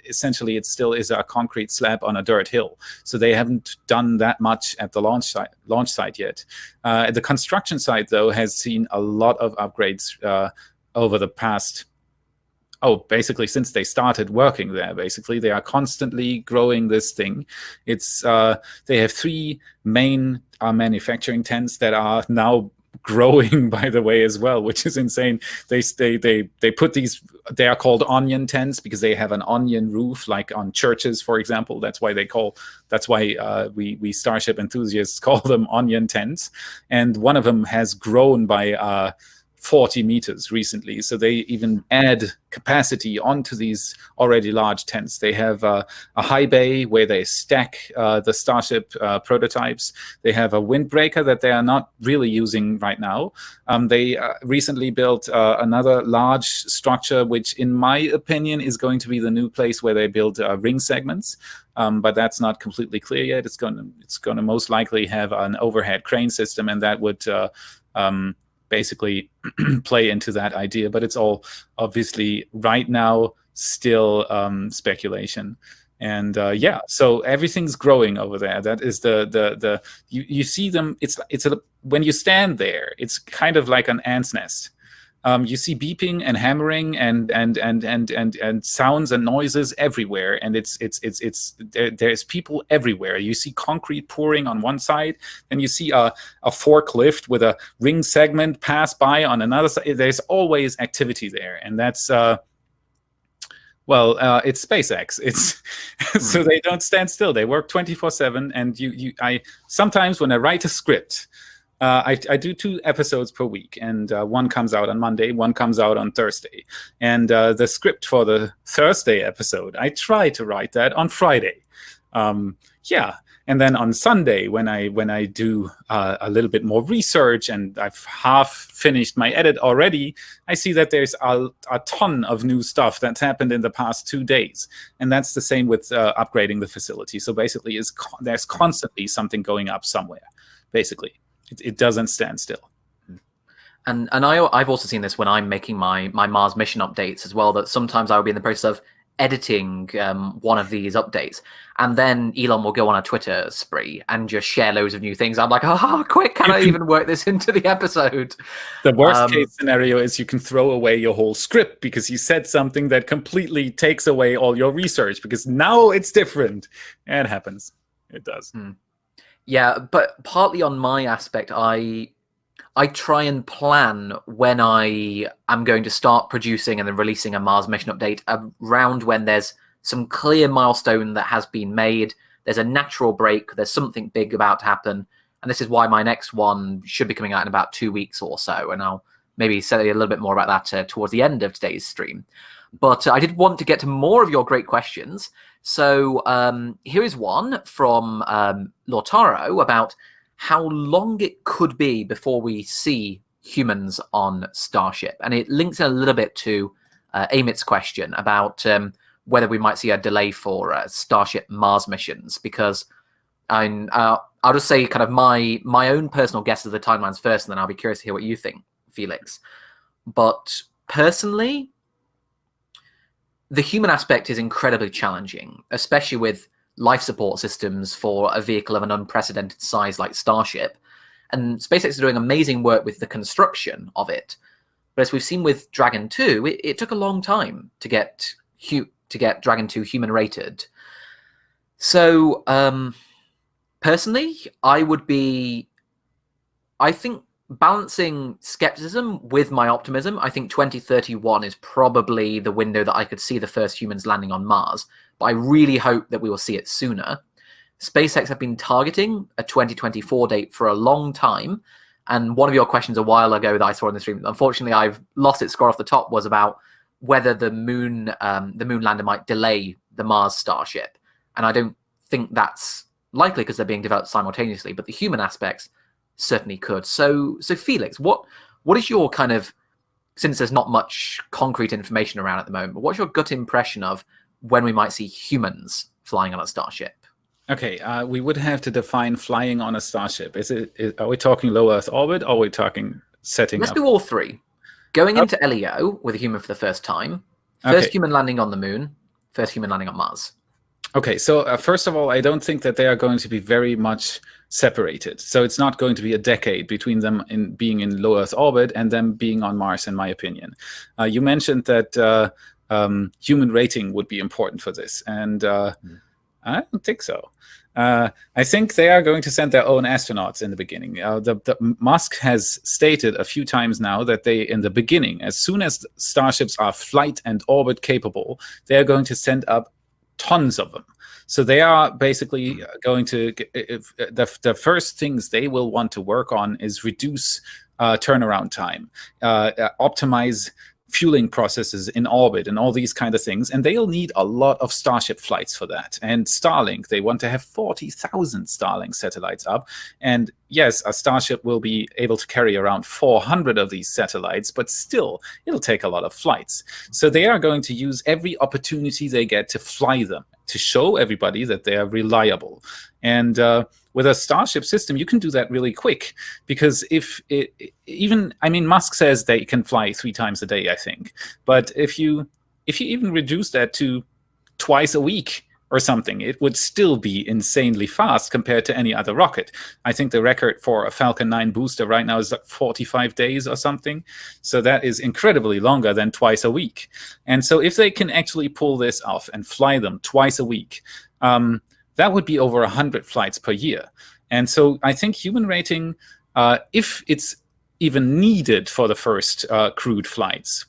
essentially, it still is a concrete slab on a dirt hill. So they haven't done that much at the launch site yet. The construction site, though, has seen a lot of upgrades over the past. Basically, since they started working there, basically, they are constantly growing this thing. It's they have 3 main manufacturing tents that are now growing, by the way, as well, which is insane. They put these. They are called onion tents because they have an onion roof, like on churches, for example. That's why we Starship enthusiasts call them onion tents. And one of them has grown by 40 meters recently. So they even add capacity onto these already large tents. They have a high bay where they stack the Starship prototypes. They have a windbreaker that they are not really using right now. They recently built another large structure, which in my opinion is going to be the new place where they build ring segments. But that's not completely clear yet. It's going to most likely have an overhead crane system, and that would basically play into that idea. But it's all obviously right now still speculation. And so everything's growing over there. That is the you see them. When you stand there, it's kind of like an ant's nest. You see beeping and hammering and sounds and noises everywhere, and there's people everywhere. You see concrete pouring on one side, and you see a forklift with a ring segment pass by on another side. There's always activity there, and that's it's SpaceX. It's so they don't stand still. They work 24/7, and I sometimes when I write a script, I do 2 episodes per week, and one comes out on Monday, one comes out on Thursday. And the script for the Thursday episode, I try to write that on Friday. Yeah, and then on Sunday, when I do a little bit more research and I've half finished my edit already, I see that there's a ton of new stuff that's happened in the past 2 days, and that's the same with upgrading the facility. So basically, there's constantly something going up somewhere. Basically, it doesn't stand still. And I've also seen this when I'm making my Mars mission updates as well, that sometimes I will be in the process of editing one of these updates, and then Elon will go on a Twitter spree and just share loads of new things. I'm like, quick, can I even work this into the episode? The worst case scenario is you can throw away your whole script because you said something that completely takes away all your research, because now it's different. And it happens. It does. Yeah, but partly on my aspect, I try and plan when I am going to start producing and then releasing a Mars mission update around when there's some clear milestone that has been made. There's a natural break. There's something big about to happen. And this is why my next one should be coming out in about 2 weeks or so. And I'll maybe say a little bit more about that towards the end of today's stream. But I did want to get to more of your great questions. So here is one from Lautaro about how long it could be before we see humans on Starship. And it links a little bit to Amit's question about whether we might see a delay for Starship Mars missions, because I'll just say kind of my own personal guess of the timelines first, and then I'll be curious to hear what you think, Felix. But personally, the human aspect is incredibly challenging, especially with life support systems for a vehicle of an unprecedented size like Starship. And SpaceX is doing amazing work with the construction of it. But as we've seen with Dragon 2, it took a long time to get Dragon 2 human rated. So personally, I think balancing skepticism with my optimism, I think 2031 is probably the window that I could see the first humans landing on Mars. But I really hope that we will see it sooner. SpaceX have been targeting a 2024 date for a long time. And one of your questions a while ago that I saw in the stream, unfortunately I've lost its score off the top, was about whether the moon lander might delay the Mars Starship. And I don't think that's likely because they're being developed simultaneously, but the human aspects certainly could. So Felix, what is your kind of, since there's not much concrete information around at the moment, but what's your gut impression of when we might see humans flying on a Starship? Okay, we would have to define flying on a Starship. Are we talking low Earth orbit, or are we talking setting Let's up? do all three. Going into LEO with a human for the first time, first human landing on the moon, first human landing on Mars. Okay, so first of all, I don't think that they are going to be very much separated. So it's not going to be a decade between them being in low Earth orbit and them being on Mars, in my opinion. You mentioned that human rating would be important for this, and I don't think so. I think they are going to send their own astronauts in the beginning. Musk has stated a few times now that they, in the beginning, as soon as starships are flight and orbit capable, they are going to send up tons of them. So they are basically going to, the first things they will want to work on is reduce turnaround time, optimize fueling processes in orbit and all these kind of things. And they'll need a lot of Starship flights for that. And Starlink, they want to have 40,000 Starlink satellites up. And yes, a Starship will be able to carry around 400 of these satellites, but still, it'll take a lot of flights. So they are going to use every opportunity they get to fly them, to show everybody that they are reliable. And with a Starship system, you can do that really quick, because Musk says they can fly 3 times a day, I think. But if you even reduce that to twice a week or something, it would still be insanely fast compared to any other rocket. I think the record for a Falcon 9 booster right now is like 45 days or something. So that is incredibly longer than twice a week. And so if they can actually pull this off and fly them twice a week, that would be over 100 flights per year. And so I think human rating, if it's even needed for the first crewed flights,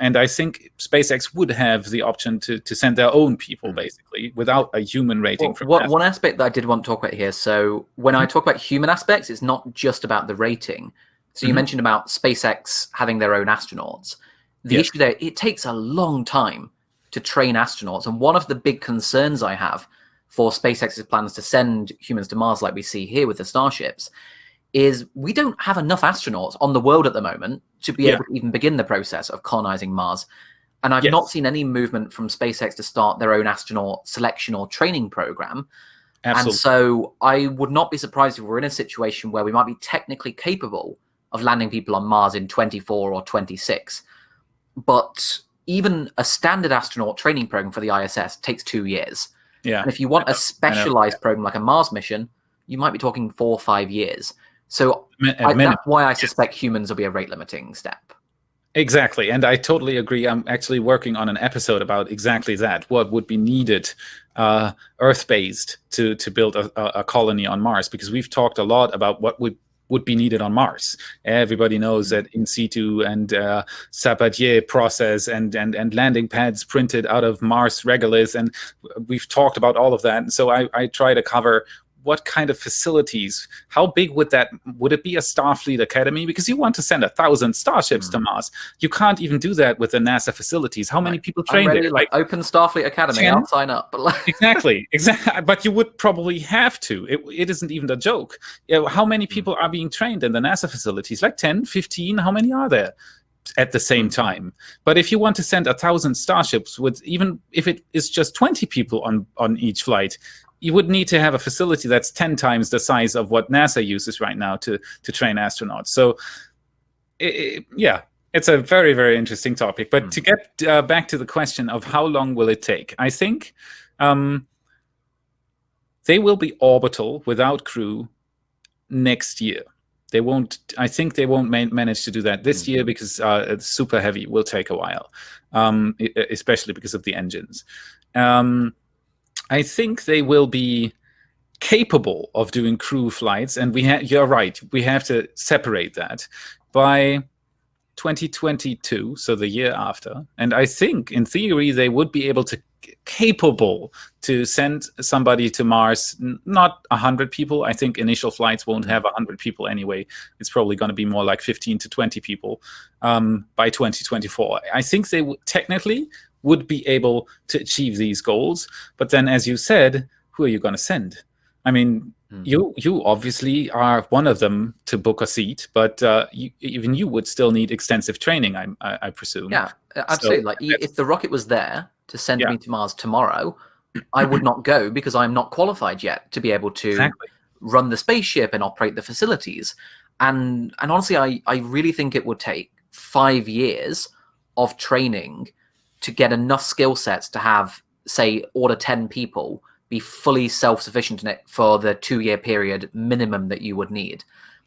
and I think SpaceX would have the option to send their own people, basically, without a human rating. One aspect that I did want to talk about here. So when I talk about human aspects, it's not just about the rating. So you mentioned about SpaceX having their own astronauts. The issue there, it takes a long time to train astronauts. And one of the big concerns I have for SpaceX's plans to send humans to Mars, like we see here with the Starships, is we don't have enough astronauts on the world at the moment to be able to even begin the process of colonizing Mars. And I've not seen any movement from SpaceX to start their own astronaut selection or training program. Absolutely. And so I would not be surprised if we're in a situation where we might be technically capable of landing people on Mars in 24 or 26. But even a standard astronaut training program for the ISS takes 2 years. Yeah. And if you want a specialized program like a Mars mission, you might be talking 4 or 5 years. So that's why I suspect humans will be a rate limiting step. Exactly. And I totally agree. I'm actually working on an episode about exactly that. What would be needed Earth-based to build a colony on Mars? Because we've talked a lot about what would be needed on Mars. Everybody knows that in situ and Sabatier process and landing pads printed out of Mars regolith, and we've talked about all of that. And so I try to cover what kind of facilities, how big would it be a Starfleet Academy? Because you want to send 1,000 Starships to Mars. You can't even do that with the NASA facilities. How many people train there? Like open Starfleet Academy, 10? I'll sign up. Exactly. But you would probably have to. It isn't even a joke. How many people are being trained in the NASA facilities? Like 10, 15? How many are there at the same time? But if you want to send 1,000 Starships, with even if it is just 20 people on each flight, you would need to have a facility that's 10 times the size of what NASA uses right now to train astronauts. So, it's a very, very interesting topic. But to get back to the question of how long will it take, I think they will be orbital without crew next year. They won't. I think they won't manage to do that this year because it's super heavy. Will take a while, especially because of the engines. I think they will be capable of doing crew flights, and you're right, we have to separate that by 2022, so the year after. And I think, in theory, they would be capable to send somebody to Mars, not 100 people. I think initial flights won't have 100 people anyway. It's probably going to be more like 15 to 20 people by 2024. I think they technically would be able to achieve these goals. But then, as you said, who are you going to send? I mean, you obviously are one of them to book a seat, but even you would still need extensive training, I presume. Yeah, absolutely. So, like, if the rocket was there to send me to Mars tomorrow, I would not go because I'm not qualified yet to be able to run the spaceship and operate the facilities. And honestly, I really think it would take 5 years of training to get enough skill sets to have, say, order 10 people be fully self-sufficient in it for the 2-year period minimum that you would need.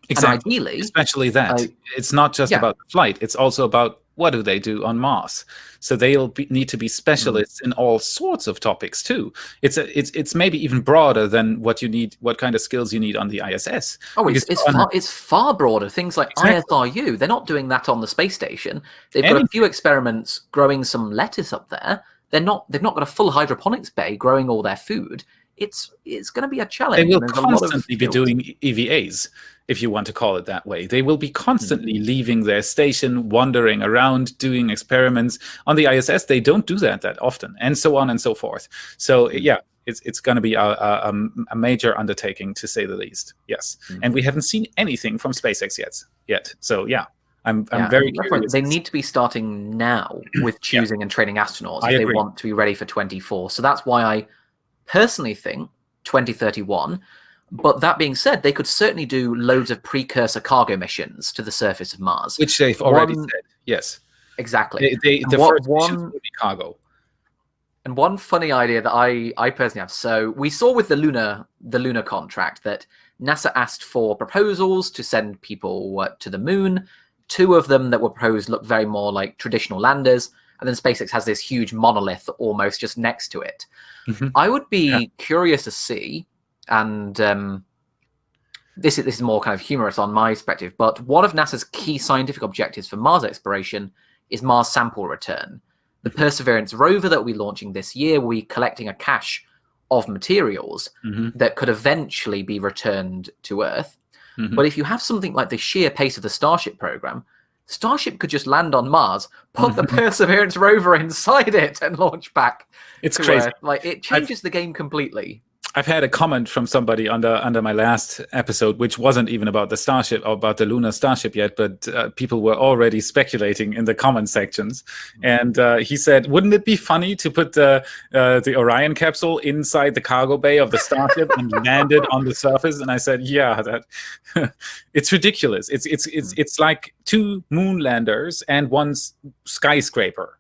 Exactly. And ideally, especially that it's not just about the flight; it's also about what do they do on Mars. So they'll need to be specialists in all sorts of topics too. It's maybe even broader than what you need, what kind of skills you need on the ISS. Oh, it's far broader. Things like ISRU, they're not doing that on the space station. They've got a few experiments growing some lettuce up there. They've not got a full hydroponics bay growing all their food. It's going to be a challenge. They will constantly be doing EVAs, if you want to call it that way. They will be constantly leaving their station, wandering around, doing experiments. On the ISS, they don't do that often, and so on and so forth. So, it's going to be a major undertaking, to say the least. Yes. And we haven't seen anything from SpaceX yet. So, I'm very curious. They need to be starting now with choosing and training astronauts if they want to be ready for 24. So that's why I personally think 2031. But that being said, they could certainly do loads of precursor cargo missions to the surface of Mars. Which they've already said, yes. Exactly. The first mission will be cargo. And one funny idea that I personally have. So we saw with the Lunar contract that NASA asked for proposals to send people to the moon. 2 of them that were proposed looked very more like traditional landers. And then SpaceX has this huge monolith almost just next to it. I would be curious to see, and this is more kind of humorous on my perspective, but one of NASA's key scientific objectives for Mars exploration is Mars sample return. The Perseverance rover that we'll be launching this year will be collecting a cache of materials that could eventually be returned to Earth. But if you have something like the sheer pace of the Starship program, Starship could just land on Mars, put the Perseverance rover inside it, and launch back. It's crazy. Earth. Like, it changes the game completely. I've had a comment from somebody under my last episode, which wasn't even about the Starship or about the Lunar Starship yet, but people were already speculating in the comment sections. And he said, wouldn't it be funny to put the Orion capsule inside the cargo bay of the Starship and land it on the surface? And I said, yeah, that it's ridiculous. It's like 2 moon landers and 1 skyscraper.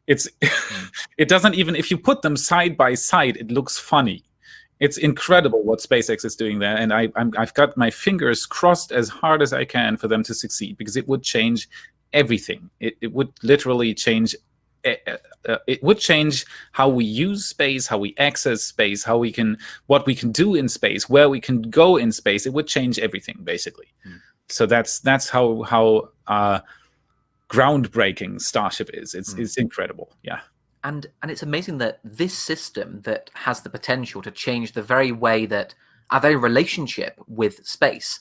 It doesn't even, if you put them side by side, it looks funny. It's incredible what SpaceX is doing there, and I've got my fingers crossed as hard as I can for them to succeed, because it would change everything. It would literally change. It would change how we use space, how we access space, what we can do in space, where we can go in space. It would change everything, basically. So that's how groundbreaking Starship is. It's incredible. Yeah. And it's amazing that this system that has the potential to change the very way that our very relationship with space,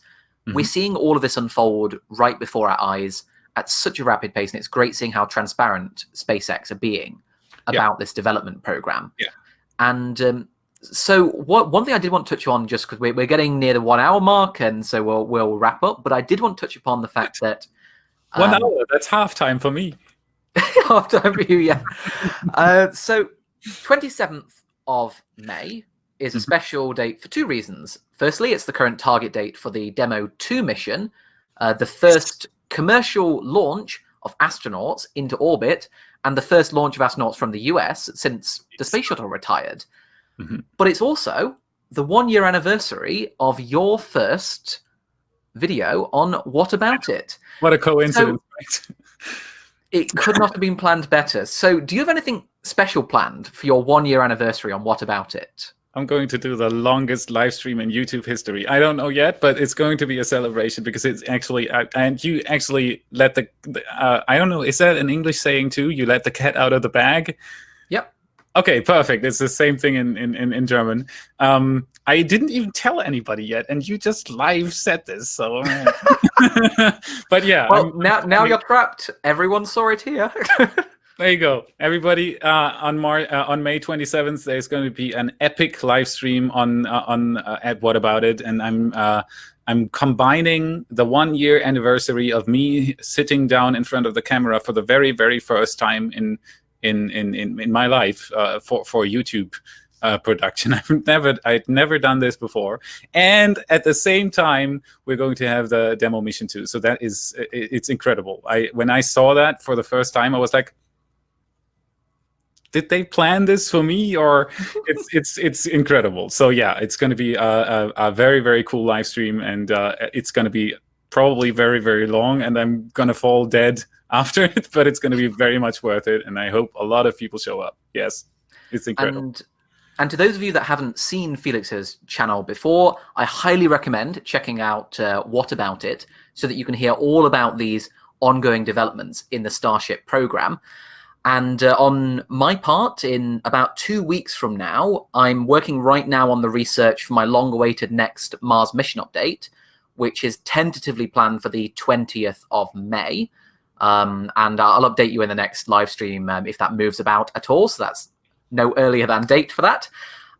we're seeing all of this unfold right before our eyes at such a rapid pace. And it's great seeing how transparent SpaceX are being about this development program. Yeah. And so one thing I did want to touch on, just because we're getting near the 1 hour mark, and so we'll wrap up, but I did want to touch upon the fact that 1 hour, that's halftime for me. Halftime for you, yeah. So 27th of May is a special date for 2 reasons. Firstly, it's the current target date for the Demo 2 mission, the first commercial launch of astronauts into orbit, and the first launch of astronauts from the US since the space shuttle retired. But it's also the 1-year anniversary of your first video on What About It. What a coincidence. So, it could not have been planned better. So do you have anything special planned for your 1-year anniversary on What About It? I'm going to do the longest live stream in YouTube history. I don't know yet, but it's going to be a celebration, because it's actually, and you actually let I don't know, is that an English saying too? You let the cat out of the bag? Yep. Okay, perfect. It's the same thing in German. I didn't even tell anybody yet, and you just live said this. So, but yeah. Well, now you're trapped. Everyone saw it here. There you go, everybody. On May 27th, there's going to be an epic live stream on at What About It, and I'm combining the 1-year anniversary of me sitting down in front of the camera for the very, very first time in my life for YouTube production. I'd never done this before, and at the same time we're going to have the demo mission too. So it's incredible. When I saw that for the first time, I was like, did they plan this for me, or it's incredible. So yeah, it's going to be a very, very cool live stream, and it's going to be probably very, very long, and I'm going to fall dead after it, but it's going to be very much worth it, and I hope a lot of people show up. Yes, it's incredible. And to those of you that haven't seen Felix's channel before, I highly recommend checking out What About It, so that you can hear all about these ongoing developments in the Starship program. And on my part, in about 2 weeks from now, I'm working right now on the research for my long-awaited next Mars mission update, which is tentatively planned for the 20th of May. And I'll update you in the next live stream if that moves about at all. So that's no earlier than date for that.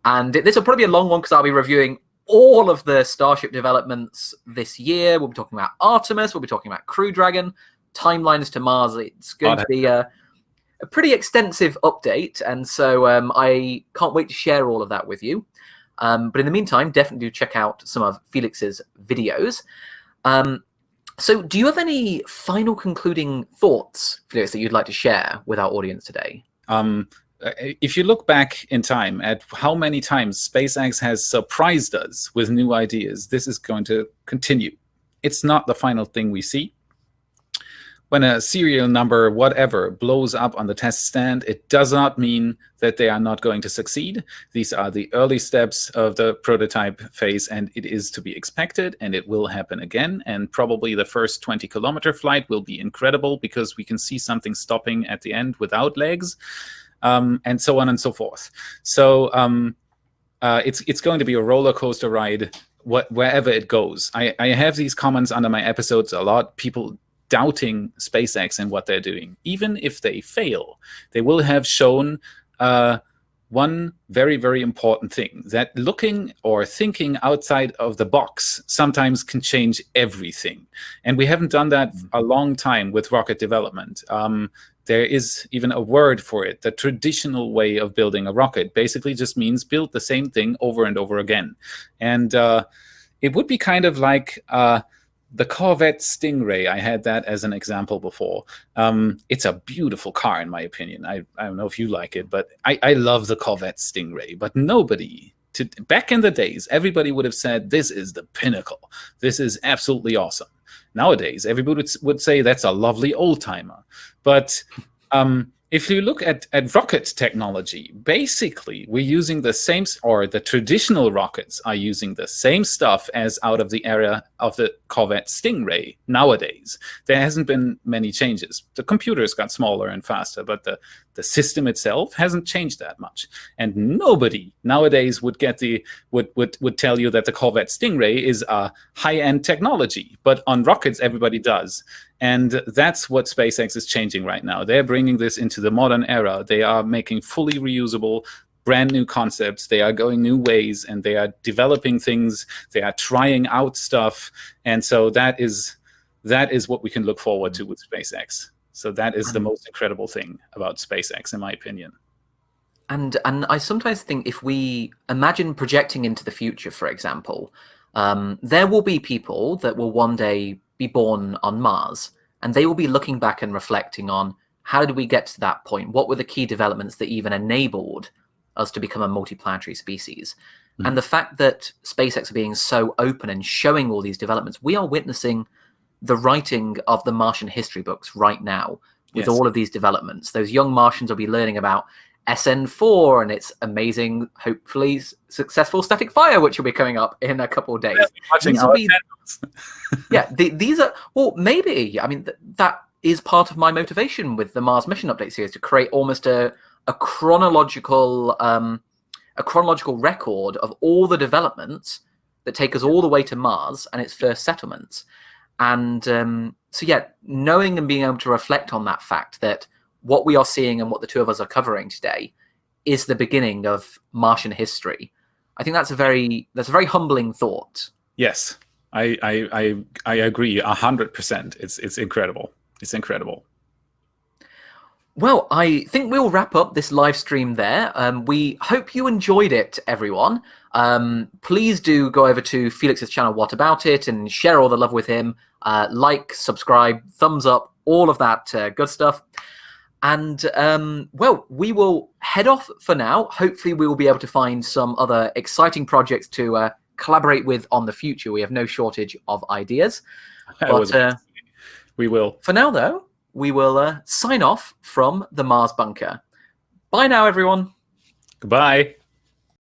And this will probably be a long one, because I'll be reviewing all of the Starship developments this year. We'll be talking about Artemis. We'll be talking about Crew Dragon, timelines to Mars. It's going to be a pretty extensive update. And so I can't wait to share all of that with you. But in the meantime, definitely do check out some of Felix's videos. So do you have any final concluding thoughts, Felix, that you'd like to share with our audience today? If you look back in time at how many times SpaceX has surprised us with new ideas, this is going to continue. It's not the final thing we see. a serial number, whatever, blows up on the test stand, it does not mean that they are not going to succeed. These are the early steps of the prototype phase, and it is to be expected, and it will happen again. And probably the first 20-kilometer flight will be incredible because we can see something stopping at the end without legs, and so on and so forth. So it's going to be a roller coaster ride wherever it goes. I have these comments under my episodes a lot. People doubting SpaceX and what they're doing. Even if they fail, they will have shown one very, very important thing, that looking or thinking outside of the box sometimes can change everything. And we haven't done that a long time with rocket development. There is even a word for it. The traditional way of building a rocket basically just means build the same thing over and over again. And it would be kind of like the Corvette Stingray. I had that as an example before. It's a beautiful car, in my opinion. I don't know if you like it, but I love the Corvette Stingray. But nobody, back in the days, everybody would have said, this is the pinnacle. This is absolutely awesome. Nowadays, everybody would say that's a lovely old-timer. But if you look at rocket technology, basically we're using the same, or the traditional rockets are using the same stuff as out of the era of the Corvette Stingray nowadays. There hasn't been many changes. The computers got smaller and faster, but the system itself hasn't changed that much. And nobody nowadays would get would tell you that the Corvette Stingray is a high-end technology, but on rockets everybody does. And that's what SpaceX is changing right now. They're bringing this into the modern era. They are making fully reusable, brand new concepts. They are going new ways, and they are developing things. They are trying out stuff. And so that is what we can look forward to with SpaceX. So that is the most incredible thing about SpaceX, in my opinion. And I sometimes think, if we imagine projecting into the future, for example, there will be people that will one day be born on Mars, and they will be looking back and reflecting on, how did we get to that point? What were the key developments that even enabled us to become a multiplanetary species? Mm-hmm. And the fact that SpaceX are being so open and showing all these developments, we are witnessing the writing of the Martian history books right now with all of these developments. Those young Martians will be learning about SN4 and its amazing, hopefully successful static fire, which will be coming up in a couple of days. These are, well, maybe, I mean, that is part of my motivation with the Mars Mission Update series, to create almost a chronological record of all the developments that take us all the way to Mars and its first settlements. And so, yeah, knowing and being able to reflect on that fact that what we are seeing and what the two of us are covering today is the beginning of Martian history, I think that's a very humbling thought. Yes, I agree 100%. It's incredible. It's incredible. Well, I think we'll wrap up this live stream there. We hope you enjoyed it, everyone. Please do go over to Felix's channel, What About It, and share all the love with him. Like, subscribe, thumbs up, all of that good stuff. And, well, we will head off for now. Hopefully we will be able to find some other exciting projects to collaborate with on the future. We have no shortage of ideas. But we will. For now, though, we will sign off from the Mars bunker. Bye now, everyone. Goodbye.